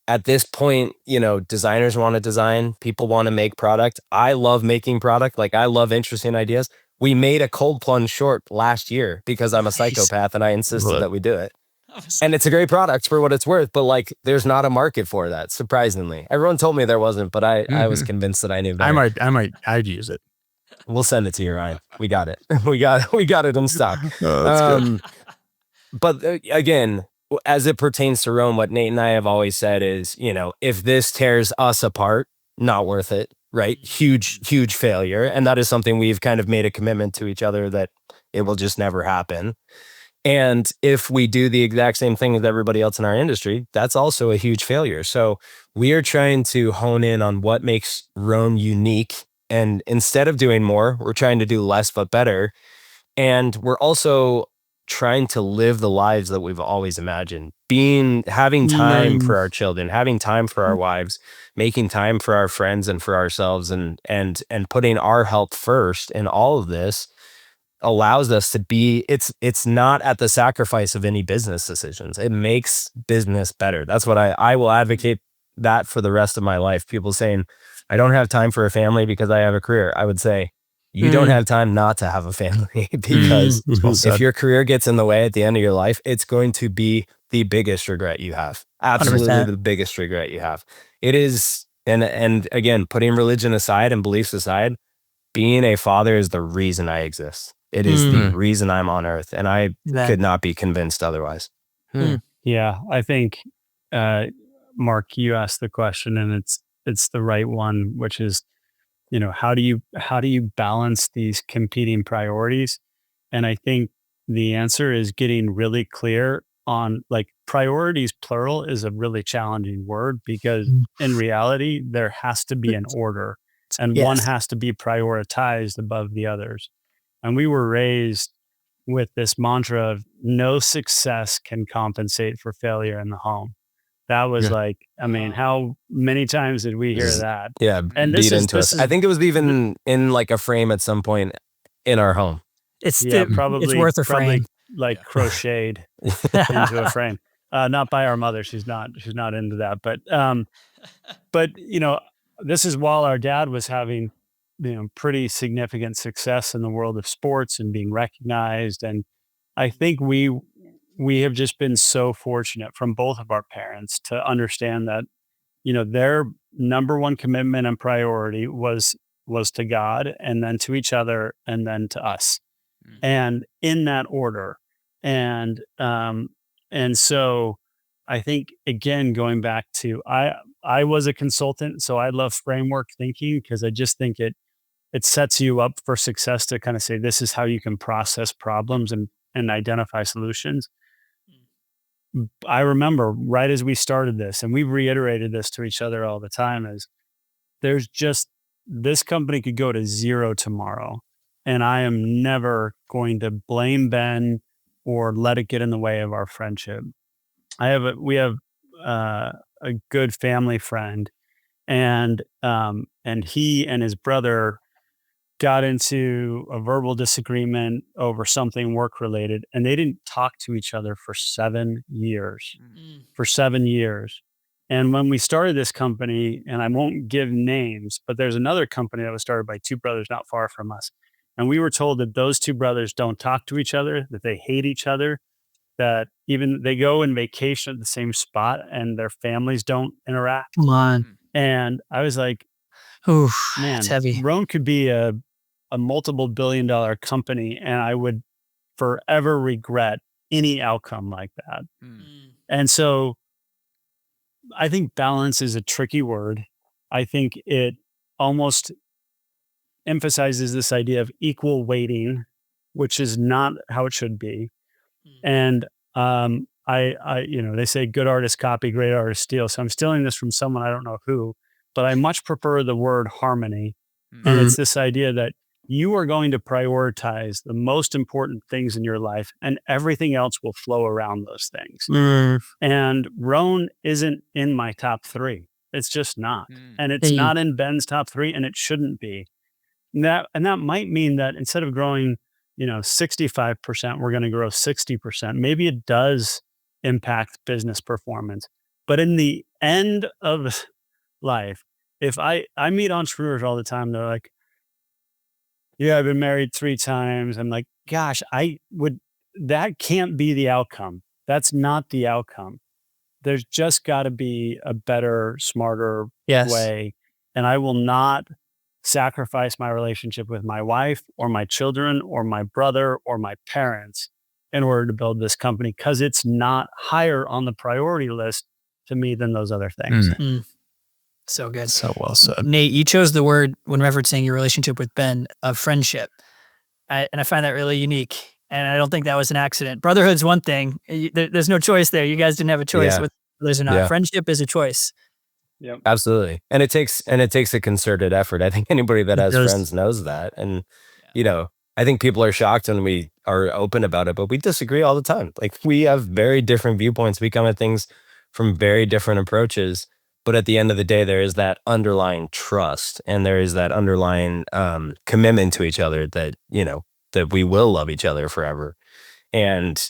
at this point, designers want to design, people want to make product. I love making product. Like, I love interesting ideas. We made a cold plunge short last year because I'm a psychopath and I insisted that we do it. And it's a great product for what it's worth, but like, there's not a market for that, surprisingly. Everyone told me there wasn't, but I was convinced that I knew better. I'd use it. We'll send it to you, Ryan. We got it. we got it in stock. Oh, that's good. But again, as it pertains to Rhone, what Nate and I have always said is, if this tears us apart, not worth it, right? Huge failure. And that is something we've kind of made a commitment to each other that it will just never happen. And if we do the exact same thing as everybody else in our industry, that's also a huge failure. So we are trying to hone in on what makes Rhone unique. And instead of doing more, we're trying to do less but better. And we're also trying to live the lives that we've always imagined. Having time for our children, having time for our wives, making time for our friends and for ourselves, and putting our health first in all of this allows us to be, it's not at the sacrifice of any business decisions. It makes business better. That's what I will advocate that for the rest of my life. People saying, I don't have time for a family because I have a career. I would say, you don't have time not to have a family, because if your career gets in the way at the end of your life, it's going to be the biggest regret you have. Absolutely 100%. The biggest regret you have. It is, and again, putting religion aside and beliefs aside, being a father is the reason I exist. It is the reason I'm on earth, and I could not be convinced otherwise. Yeah, I think, Mark, you asked the question, and it's the right one, which is, how do you balance these competing priorities? And I think the answer is getting really clear on, like, priorities plural is a really challenging word, because in reality, there has to be an order, and one has to be prioritized above the others. And we were raised with this mantra of no success can compensate for failure in the home. That was Yeah. like, I mean, how many times did we hear that? Yeah, And beat into us. I think it was even in like a frame at some point in our home. It's probably worth a frame. like crocheted into a frame. Not by our mother. She's not into that. But this is while our dad was having, pretty significant success in the world of sports and being recognized. And I think we have just been so fortunate from both of our parents to understand that, their number one commitment and priority was to God, and then to each other, and then to us, and in that order. And so I think, again, going back to, I was a consultant, so I love framework thinking, because I just think it sets you up for success to kind of say, this is how you can process problems and identify solutions. I remember right as we started this, and we've reiterated this to each other all the time, is there's just, this company could go to zero tomorrow, and I am never going to blame Ben or let it get in the way of our friendship. We have a good family friend, and he and his brother got into a verbal disagreement over something work related, and they didn't talk to each other for 7 years. For 7 years. And when we started this company, and I won't give names, but there's another company that was started by two brothers not far from us. And we were told that those two brothers don't talk to each other, that they hate each other, that even they go in vacation at the same spot and their families don't interact. Come on. And I was like, Oof, man, it's heavy. Rhone could be a multiple billion-dollar company, and I would forever regret any outcome like that. And so I think balance is a tricky word. I think it almost emphasizes this idea of equal weighting, which is not how it should be. And they say good artists copy, great artists steal. So I'm stealing this from someone, I don't know who, but I much prefer the word harmony. And it's this idea that you are going to prioritize the most important things in your life, and everything else will flow around those things. And Rhone isn't in my top 3. It's just not. And it's not in Ben's top 3, and it shouldn't be. And that might mean that instead of growing, 65%, we're going to grow 60%. Maybe it does impact business performance. But in the end of life, if I meet entrepreneurs all the time, they're like, yeah, I've been married 3 times. I'm like, gosh, that can't be the outcome. That's not the outcome. There's just got to be a better, smarter way. And I will not sacrifice my relationship with my wife or my children or my brother or my parents in order to build this company, because it's not higher on the priority list to me than those other things. So good. So well said. Nate, you chose the word when referencing your relationship with Ben of friendship. And I find that really unique. And I don't think that was an accident. Brotherhood's one thing. There's no choice there. You guys didn't have a choice with brothers or not. Friendship is a choice. Yep. Absolutely. And it takes a concerted effort. I think anybody that has friends knows that. And, I think people are shocked when we are open about it, but we disagree all the time. Like, we have very different viewpoints. We come at things from very different approaches. But at the end of the day, there is that underlying trust, and there is that underlying commitment to each other that, that we will love each other forever. And,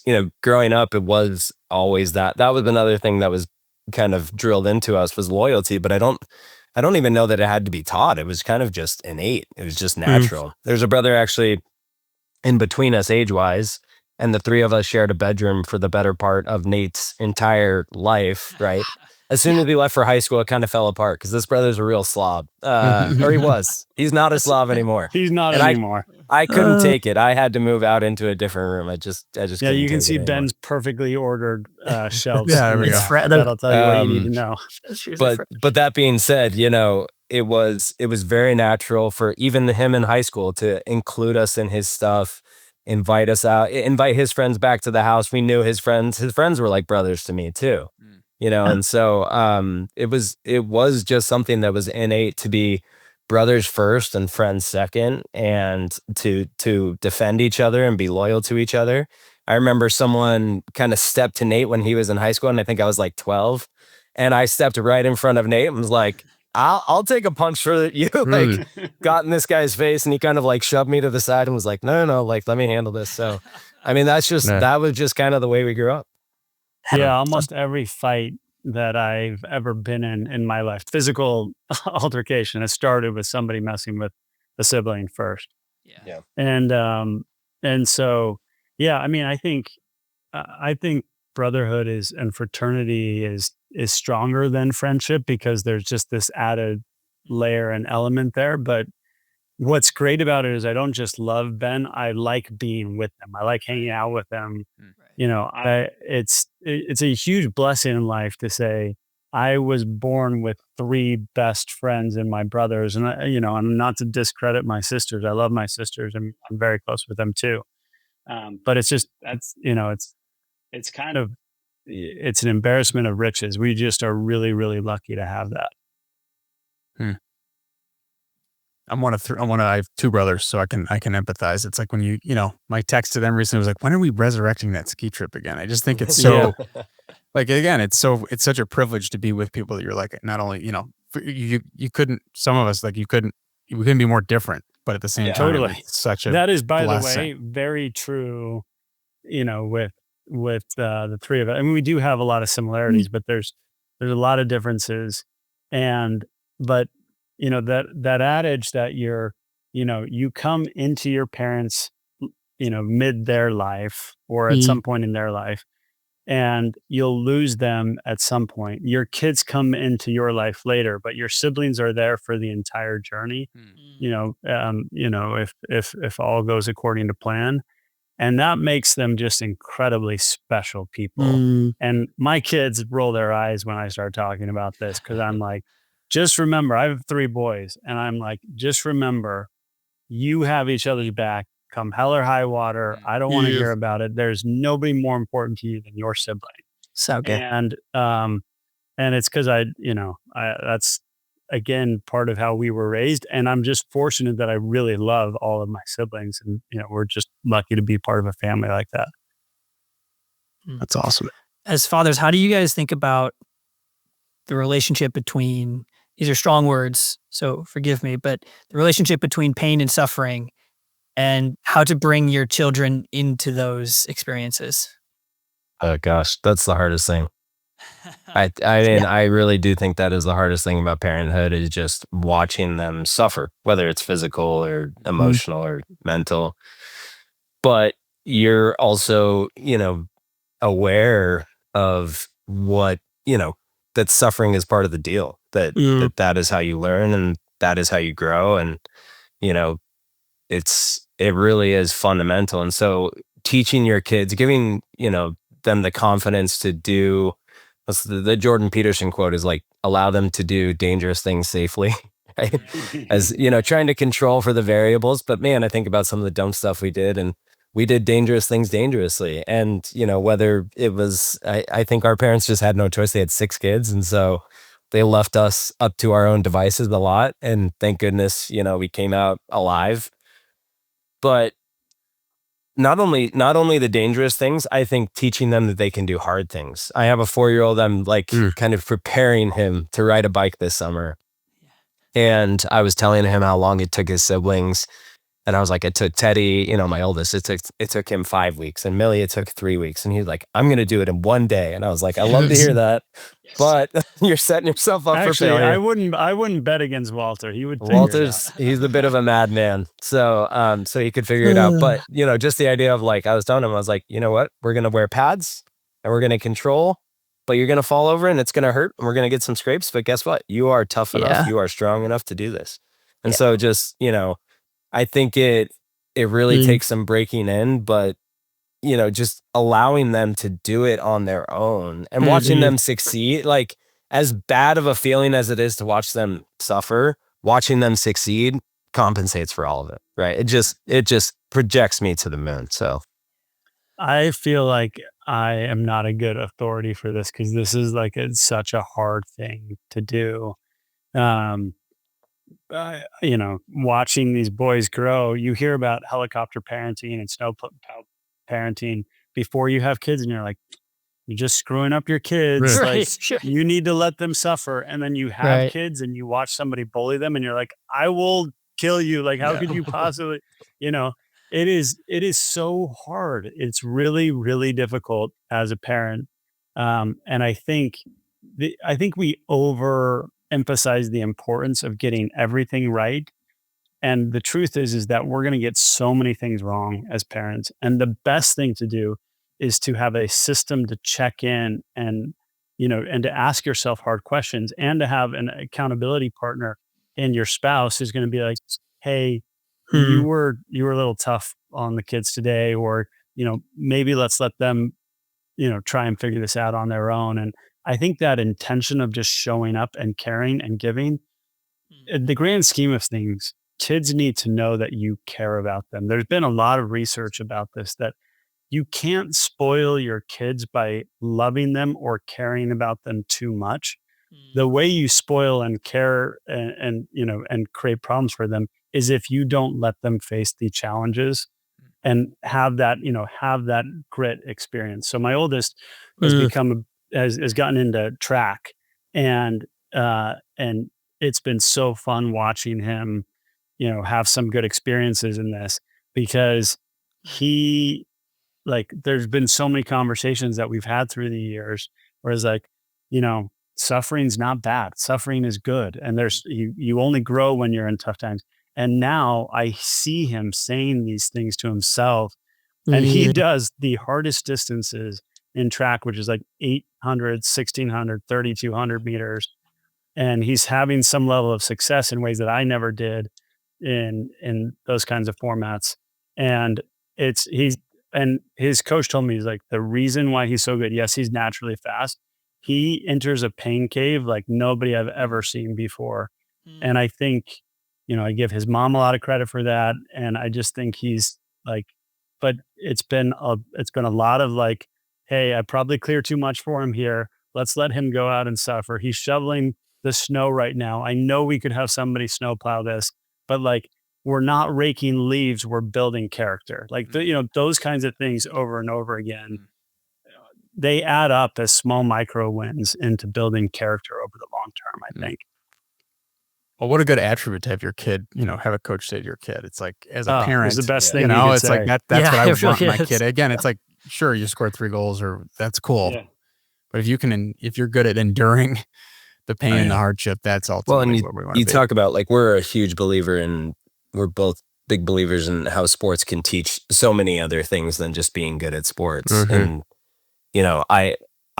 growing up, it was always that was another thing that was kind of drilled into us, was loyalty. But I don't even know that it had to be taught. It was kind of just innate. It was just natural. There's a brother actually in between us age-wise, and the 3 of us shared a bedroom for the better part of Nate's entire life, right? As soon as he left for high school, it kind of fell apart, because this brother's a real slob. Or he was. He's not a slob anymore. He's not anymore. I couldn't take it. I had to move out into a different room. I just yeah, you can see Ben's perfectly ordered shelves. Yeah, there we go. That'll tell you what you need to know. But that being said, it was very natural for even him in high school to include us in his stuff, invite us out, invite his friends back to the house. We knew his friends. His friends were like brothers to me too. And so it was just something that was innate to be brothers first and friends second, and to defend each other and be loyal to each other. I remember someone kind of stepped to Nate when he was in high school, and I think I was like 12, And I stepped right in front of Nate and was like, I'll take a punch for you. Like, got in this guy's face, and he kind of like shoved me to the side and was like, no, like, let me handle this. So, I mean, that was just kind of the way we grew up. Yeah, almost every fight that I've ever been in my life, physical altercation, has started with somebody messing with a sibling first. Yeah. And so, yeah, I mean, I think brotherhood and fraternity is stronger than friendship, because there's just this added layer and element there. But what's great about it is I don't just love Ben, I like being with them. I like hanging out with them. You know, it's a huge blessing in life to say I was born with 3 best friends in my brothers. And and not to discredit my sisters, I love my sisters, and I'm very close with them too. But it's just, it's kind of, it's an embarrassment of riches. We just are really, really lucky to have that. I have 2 brothers, so I can empathize. It's like when my text to them recently was like, when are we resurrecting that ski trip again? I just think it's so like, again, it's such a privilege to be with people that you're like, not only, you couldn't, some of us, like, we couldn't be more different, but at the same time, Totally. it's such a That is, by blessing. the way, very true, with the 3 of us. I mean, we do have a lot of similarities, but there's a lot of differences. But that adage that you come into your parents, mid their life or at some point in their life, and you'll lose them at some point. Your kids come into your life later, but your siblings are there for the entire journey. If all goes according to plan. And that makes them just incredibly special people. And my kids roll their eyes when I start talking about this, because I'm like, just remember, I have 3 boys, and I'm like, just remember, you have each other's back come hell or high water. I don't want to hear about it. There's nobody more important to you than your sibling. So good. And it's because that's, again, part of how we were raised. And I'm just fortunate that I really love all of my siblings. And, we're just lucky to be part of a family like that. That's awesome. As fathers, how do you guys think about the relationship between, these are strong words, so forgive me, but the relationship between pain and suffering, and how to bring your children into those experiences? Oh gosh, that's the hardest thing. I mean, I really do think that is the hardest thing about parenthood, is just watching them suffer, whether it's physical or emotional or mental. But you're also, aware of what, that suffering is part of the deal, that is how you learn, and that is how you grow. And, it really is fundamental. And so teaching your kids, giving, them the confidence to do, the Jordan Peterson quote is like, allow them to do dangerous things safely. Right? As trying to control for the variables. But man, I think about some of the dumb stuff we did, and we did dangerous things dangerously. And whether it was, I think our parents just had no choice. They had 6 kids, and so they left us up to our own devices a lot. And thank goodness, we came out alive. But not only the dangerous things, I think teaching them that they can do hard things. I have a 4-year-old. I'm like kind of preparing him to ride a bike this summer. And I was telling him how long it took his siblings. And I was like, it took Teddy, my oldest, it took him 5 weeks, and Millie, it took 3 weeks. And he's like, I'm going to do it in 1 day. And I was like, I love to hear that, but you're setting yourself up for failure. I wouldn't bet against Walter. He would. He's a bit of a madman. So he could figure it out. But, just the idea of like, I was telling him, I was like, you know what, we're going to wear pads and we're going to control, but you're going to fall over and it's going to hurt and we're going to get some scrapes. But guess what? You are tough enough. You are strong enough to do this. And so just, I think it really takes some breaking in, but, just allowing them to do it on their own and watching them succeed, like, as bad of a feeling as it is to watch them suffer, watching them succeed compensates for all of it, right? It just projects me to the moon. So I feel like I am not a good authority for this, because this is like, it's such a hard thing to do. Watching these boys grow, you hear about helicopter parenting and snow parenting before you have kids, and you're like, you're just screwing up your kids. Right. Like Sure. you need to let them suffer. And then you have kids and you watch somebody bully them and you're like, I will kill you. Like, how could you possibly, it is so hard. It's really, really difficult as a parent. And I think we overemphasize the importance of getting everything right. And the truth is that we're going to get so many things wrong as parents. And the best thing to do is to have a system to check in and, and to ask yourself hard questions and to have an accountability partner in your spouse who's going to be like, hey, you were a little tough on the kids today, or, maybe let's let them, try and figure this out on their own. And I think that intention of just showing up and caring and giving, in the grand scheme of things, kids need to know that you care about them. There's been a lot of research about this, that you can't spoil your kids by loving them or caring about them too much. The way you spoil and care and create problems for them is if you don't let them face the challenges and have that grit experience. So my oldest has has gotten into track, and it's been so fun watching him, have some good experiences in this, because there's been so many conversations that we've had through the years where it's like, suffering's not bad. Suffering is good. And you only grow when you're in tough times. And now I see him saying these things to himself, and he does the hardest distances in track, which is like 800, 1600, 3200 meters. And he's having some level of success in ways that I never did in those kinds of formats. And and his coach told me, he's like, the reason why he's so good, yes, he's naturally fast. He enters a pain cave like nobody I've ever seen before. And I think, I give his mom a lot of credit for that. And I just think he's like, but it's been a lot of like, hey, I probably clear too much for him here. Let's let him go out and suffer. He's shoveling the snow right now. I know we could have somebody snowplow this, but like, we're not raking leaves, we're building character. Like, those kinds of things over and over again, they add up as small micro wins into building character over the long term, I think. Well, what a good attribute to have your kid, have a coach say to your kid. It's like, as a parent, it's the best thing it's say. like that's what I would want my kid. Again, it's like, sure, you scored 3 goals, or that's cool. Yeah. But if you're good at enduring the pain and the hardship, that's ultimately what we want to be. You talk about, like, we're a huge believer in, we're both big believers in how sports can teach so many other things than just being good at sports. And,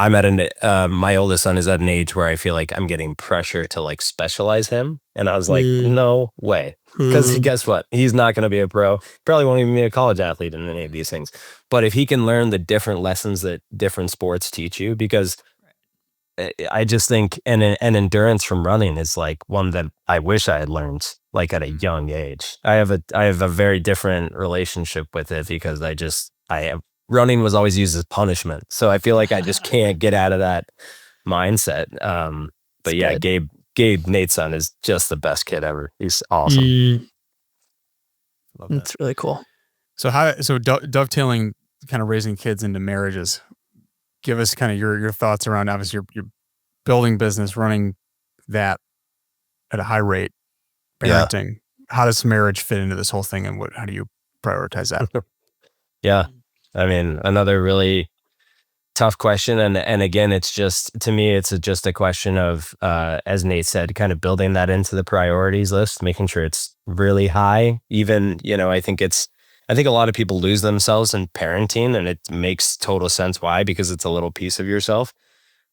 I'm at my oldest son is at an age where I feel like I'm getting pressure to like specialize him. And I was like, no way. Because guess what? He's not going to be a pro. Probably won't even be a college athlete in any of these things. But if he can learn the different lessons that different sports teach you, because I just think an endurance from running is like one that I wish I had learned like at a young age. I have a very different relationship with it, because running was always used as punishment. So I feel like I just can't get out of that mindset. But yeah, Gabe, Nate's son, is just the best kid ever. He's awesome. That's really cool. So dovetailing kind of raising kids into marriages, give us kind of your thoughts around, obviously you're building business, running that at a high rate, parenting. How does marriage fit into this whole thing, and how do you prioritize that? Yeah. I mean, another really tough question. And again, it's just, to me, it's just a question of, as Nate said, kind of building that into the priorities list, making sure it's really high. Even, I think a lot of people lose themselves in parenting, and it makes total sense why, because it's a little piece of yourself.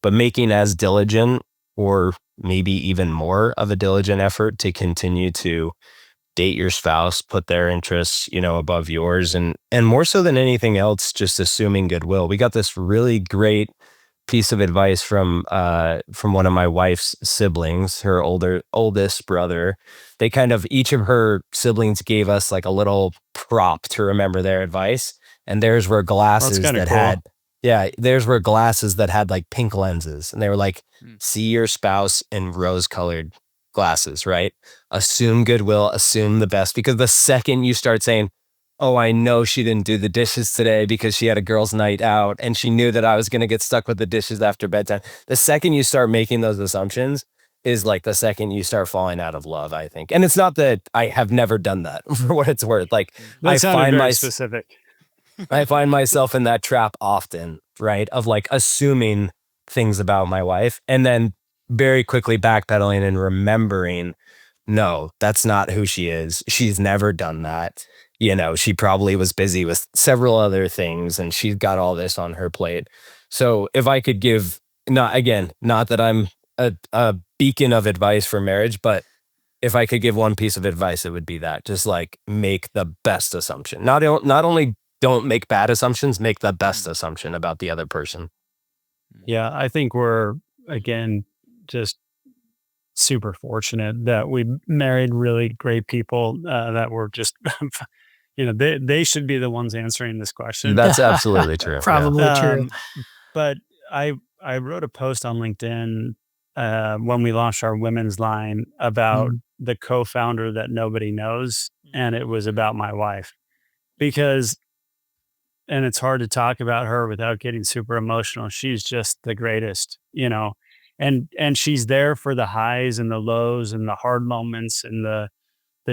But making as diligent, or maybe even more of a diligent effort to continue to date your spouse, put their interests, above yours, and more so than anything else, just assuming goodwill. We got this really great piece of advice from one of my wife's siblings, her oldest brother. They kind of, each of her siblings gave us like a little prop to remember their advice, and theirs were glasses theirs were glasses that had like pink lenses, and they were like, see your spouse in rose-colored glasses, right? Assume goodwill, assume the best, because the second you start saying, oh, I know she didn't do the dishes today because she had a girls' night out and she knew that I was going to get stuck with the dishes after bedtime. The second you start making those assumptions is like the second you start falling out of love, I think. And it's not that I have never done that for what it's worth. Like That sounded very specific. I find myself in that trap often, right? Of like assuming things about my wife and then very quickly backpedaling and remembering, no, that's not who she is. She's never done that. She probably was busy with several other things and she's got all this on her plate. So if I could give, not that I'm a beacon of advice for marriage, but if I could give one piece of advice, it would be that just like make the best assumption. Not only don't make bad assumptions, make the best assumption about the other person. Yeah, I think we're, again, just super fortunate that we married really great people that were just, they should be the ones answering this question. That's absolutely true. Probably true. But I wrote a post on LinkedIn when we launched our women's line about the co-founder that nobody knows. And it was about my wife and it's hard to talk about her without getting super emotional. She's just the greatest, and she's there for the highs and the lows and the hard moments and the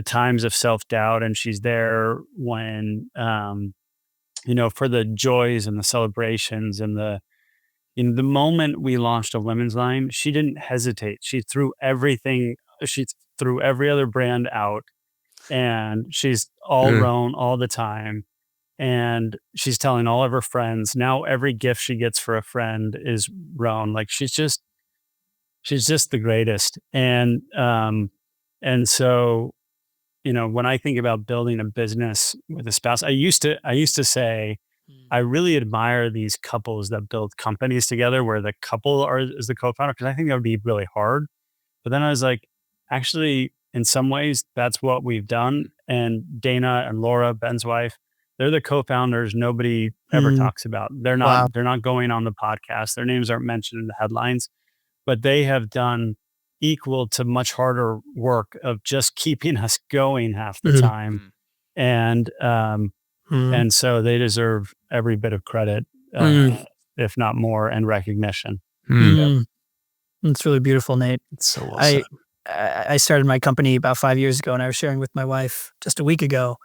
times of self-doubt. And she's there when, for the joys and the celebrations and in the moment we launched a women's line, she didn't hesitate. She threw every other brand out and she's all Rhone all the time. And she's telling all of her friends now every gift she gets for a friend is Rhone. Like she's just the greatest. And so, when I think about building a business with a spouse, I used to say, I really admire these couples that build companies together where the couple is the co-founder, because I think that would be really hard. But then I was like, actually, in some ways, that's what we've done. And Dana and Laura, Ben's wife, they're the co-founders nobody ever talks about. They're not going on the podcast. Their names aren't mentioned in the headlines, but they have done equal to much harder work of just keeping us going half the time. And so they deserve every bit of credit, if not more, and recognition. It's really beautiful, Nate. It's so well said. I started my company about 5 years ago, and I was sharing with my wife just a week ago.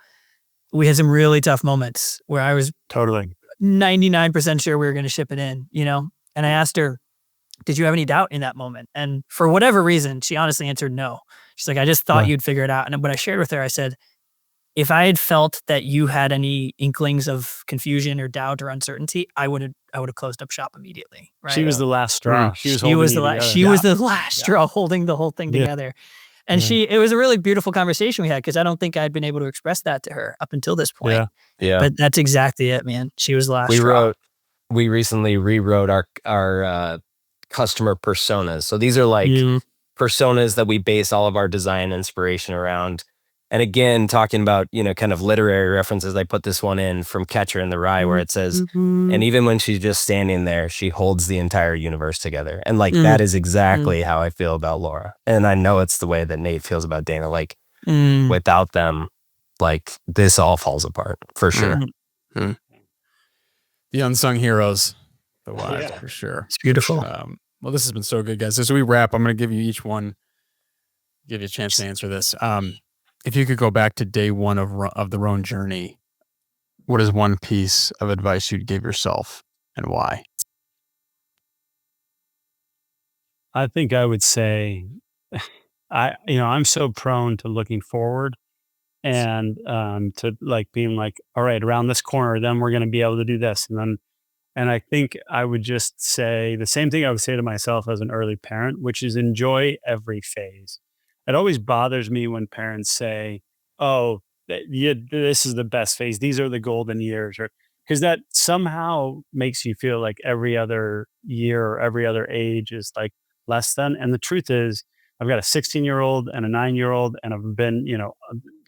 We had some really tough moments where I was totally 99% sure we were going to ship it in, and I asked her, did you have any doubt in that moment? And for whatever reason, she honestly answered no. She's like, I just thought you'd figure it out. And when I shared with her, I said, if I had felt that you had any inklings of confusion or doubt or uncertainty, I would have closed up shop immediately. Right? She was the last straw. She was the last straw holding the whole thing together. And it was a really beautiful conversation we had because I don't think I'd been able to express that to her up until this point. Yeah. But that's exactly it, man. She was the last straw. We recently rewrote our customer personas. So these are like personas that we base all of our design inspiration around. And again, talking about, kind of literary references, I put this one in from Catcher in the Rye where it says, and even when she's just standing there, she holds the entire universe together. And like, that is exactly how I feel about Laura. And I know it's the way that Nate feels about Dana. Like without them, like this all falls apart for sure. The unsung heroes, the wives, for sure. It's beautiful. Well, this has been so good, guys. As we wrap, I'm going to give you each one, give you a chance to answer this. If you could go back to day one of the Rhone journey, what is one piece of advice you'd give yourself and why? I think I would say, I'm so prone to looking forward and to like being like, all right, around this corner, then we're going to be able to do this. And I think I would just say the same thing I would say to myself as an early parent, which is enjoy every phase. It always bothers me when parents say, oh, this is the best phase. These are the golden years, or because that somehow makes you feel like every other year or every other age is like less than. And the truth is, I've got a 16-year-old and a 9-year-old, and I've been,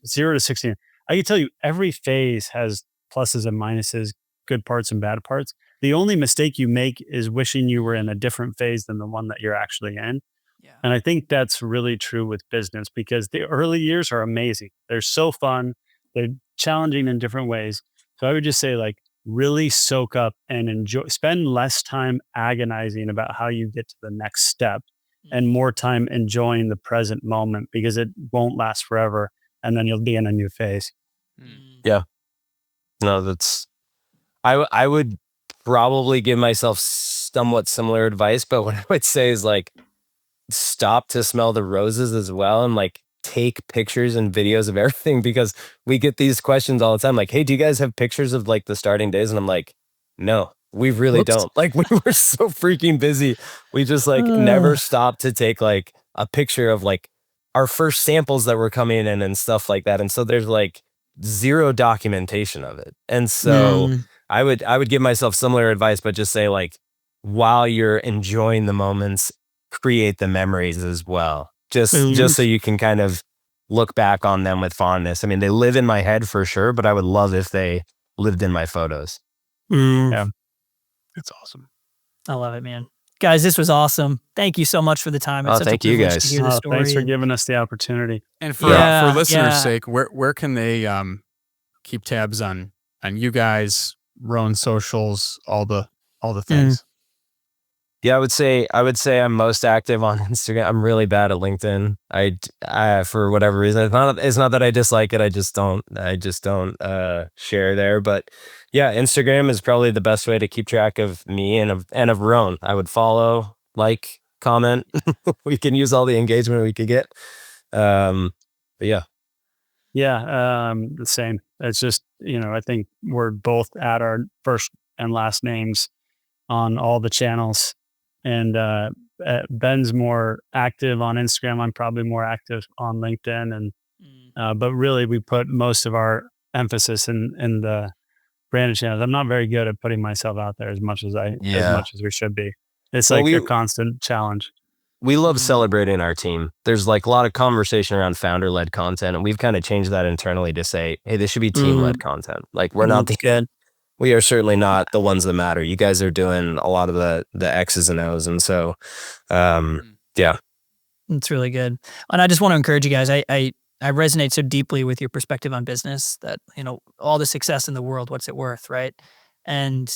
0 to 16. I can tell you every phase has pluses and minuses, good parts and bad parts. The only mistake you make is wishing you were in a different phase than the one that you're actually in. Yeah. And I think that's really true with business because the early years are amazing. They're so fun. they're challenging in different ways. So I would just say like really soak up and enjoy, spend less time agonizing about how you get to the next step and more time enjoying the present moment, because it won't last forever. And then you'll be in a new phase. Yeah. No, I would probably give myself somewhat similar advice, but what I would say is like, stop to smell the roses as well, and like take pictures and videos of everything, because we get these questions all the time. Like, hey, do you guys have pictures of like the starting days? And I'm like, no, we really don't. Like, we were so freaking busy. We just like never stopped to take like a picture of like our first samples that were coming in and stuff like that. And so there's like zero documentation of it. And so I would give myself similar advice, but just say like, while you're enjoying the moments, create the memories as well. Just so you can kind of look back on them with fondness. I mean, they live in my head for sure, but I would love if they lived in my photos. Yeah. It's awesome. I love it, man. Guys, this was awesome. Thank you so much for the time. It's such thank a you privilege guys. to hear the story. Thanks for giving us the opportunity. And for listeners' sake, where can they keep tabs on you guys, Roan socials, all the things? Yeah, I would say I'm most active on Instagram. I'm really bad at LinkedIn. I for whatever reason, it's not that I dislike it. I just don't share there. But yeah, Instagram is probably the best way to keep track of me and of Rhone. I would follow, like, comment. We can use all the engagement we could get. But yeah. Yeah, the same. It's just, I think we're both at our first and last names on all the channels. And Ben's more active on Instagram. I'm probably more active on LinkedIn. And but really, we put most of our emphasis in the branded channels. I'm not very good at putting myself out there as much as we should be. It's like a constant challenge. We love celebrating our team. There's like a lot of conversation around founder-led content, and we've kind of changed that internally to say, hey, this should be team-led content. Like, we're not we are certainly not the ones that matter. You guys are doing a lot of the X's and O's. And so, yeah. It's really good. And I just want to encourage you guys. I resonate so deeply with your perspective on business that, all the success in the world, what's it worth, right? And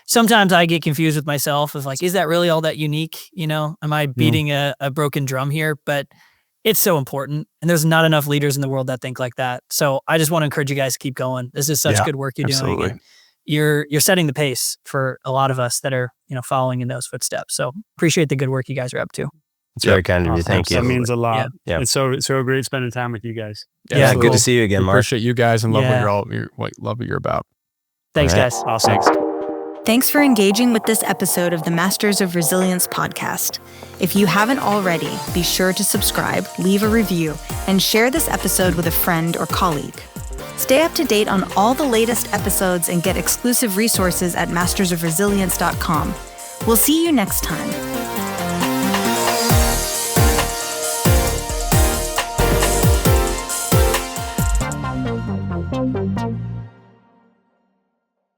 sometimes I get confused with myself of like, is that really all that unique? Am I beating a broken drum here? But it's so important. And there's not enough leaders in the world that think like that. So I just want to encourage you guys to keep going. This is such good work you're doing. And you're setting the pace for a lot of us that are, following in those footsteps. So appreciate the good work you guys are up to. It's very kind of you. Thank you. That means a lot. Yeah. It's so great spending time with you guys. Yeah, good to see you again, Mark. Appreciate you guys and love what you're about. Thanks, guys. Awesome. Thanks for engaging with this episode of the Masters of Resilience podcast. If you haven't already, be sure to subscribe, leave a review, and share this episode with a friend or colleague. Stay up to date on all the latest episodes and get exclusive resources at mastersofresilience.com. We'll see you next time.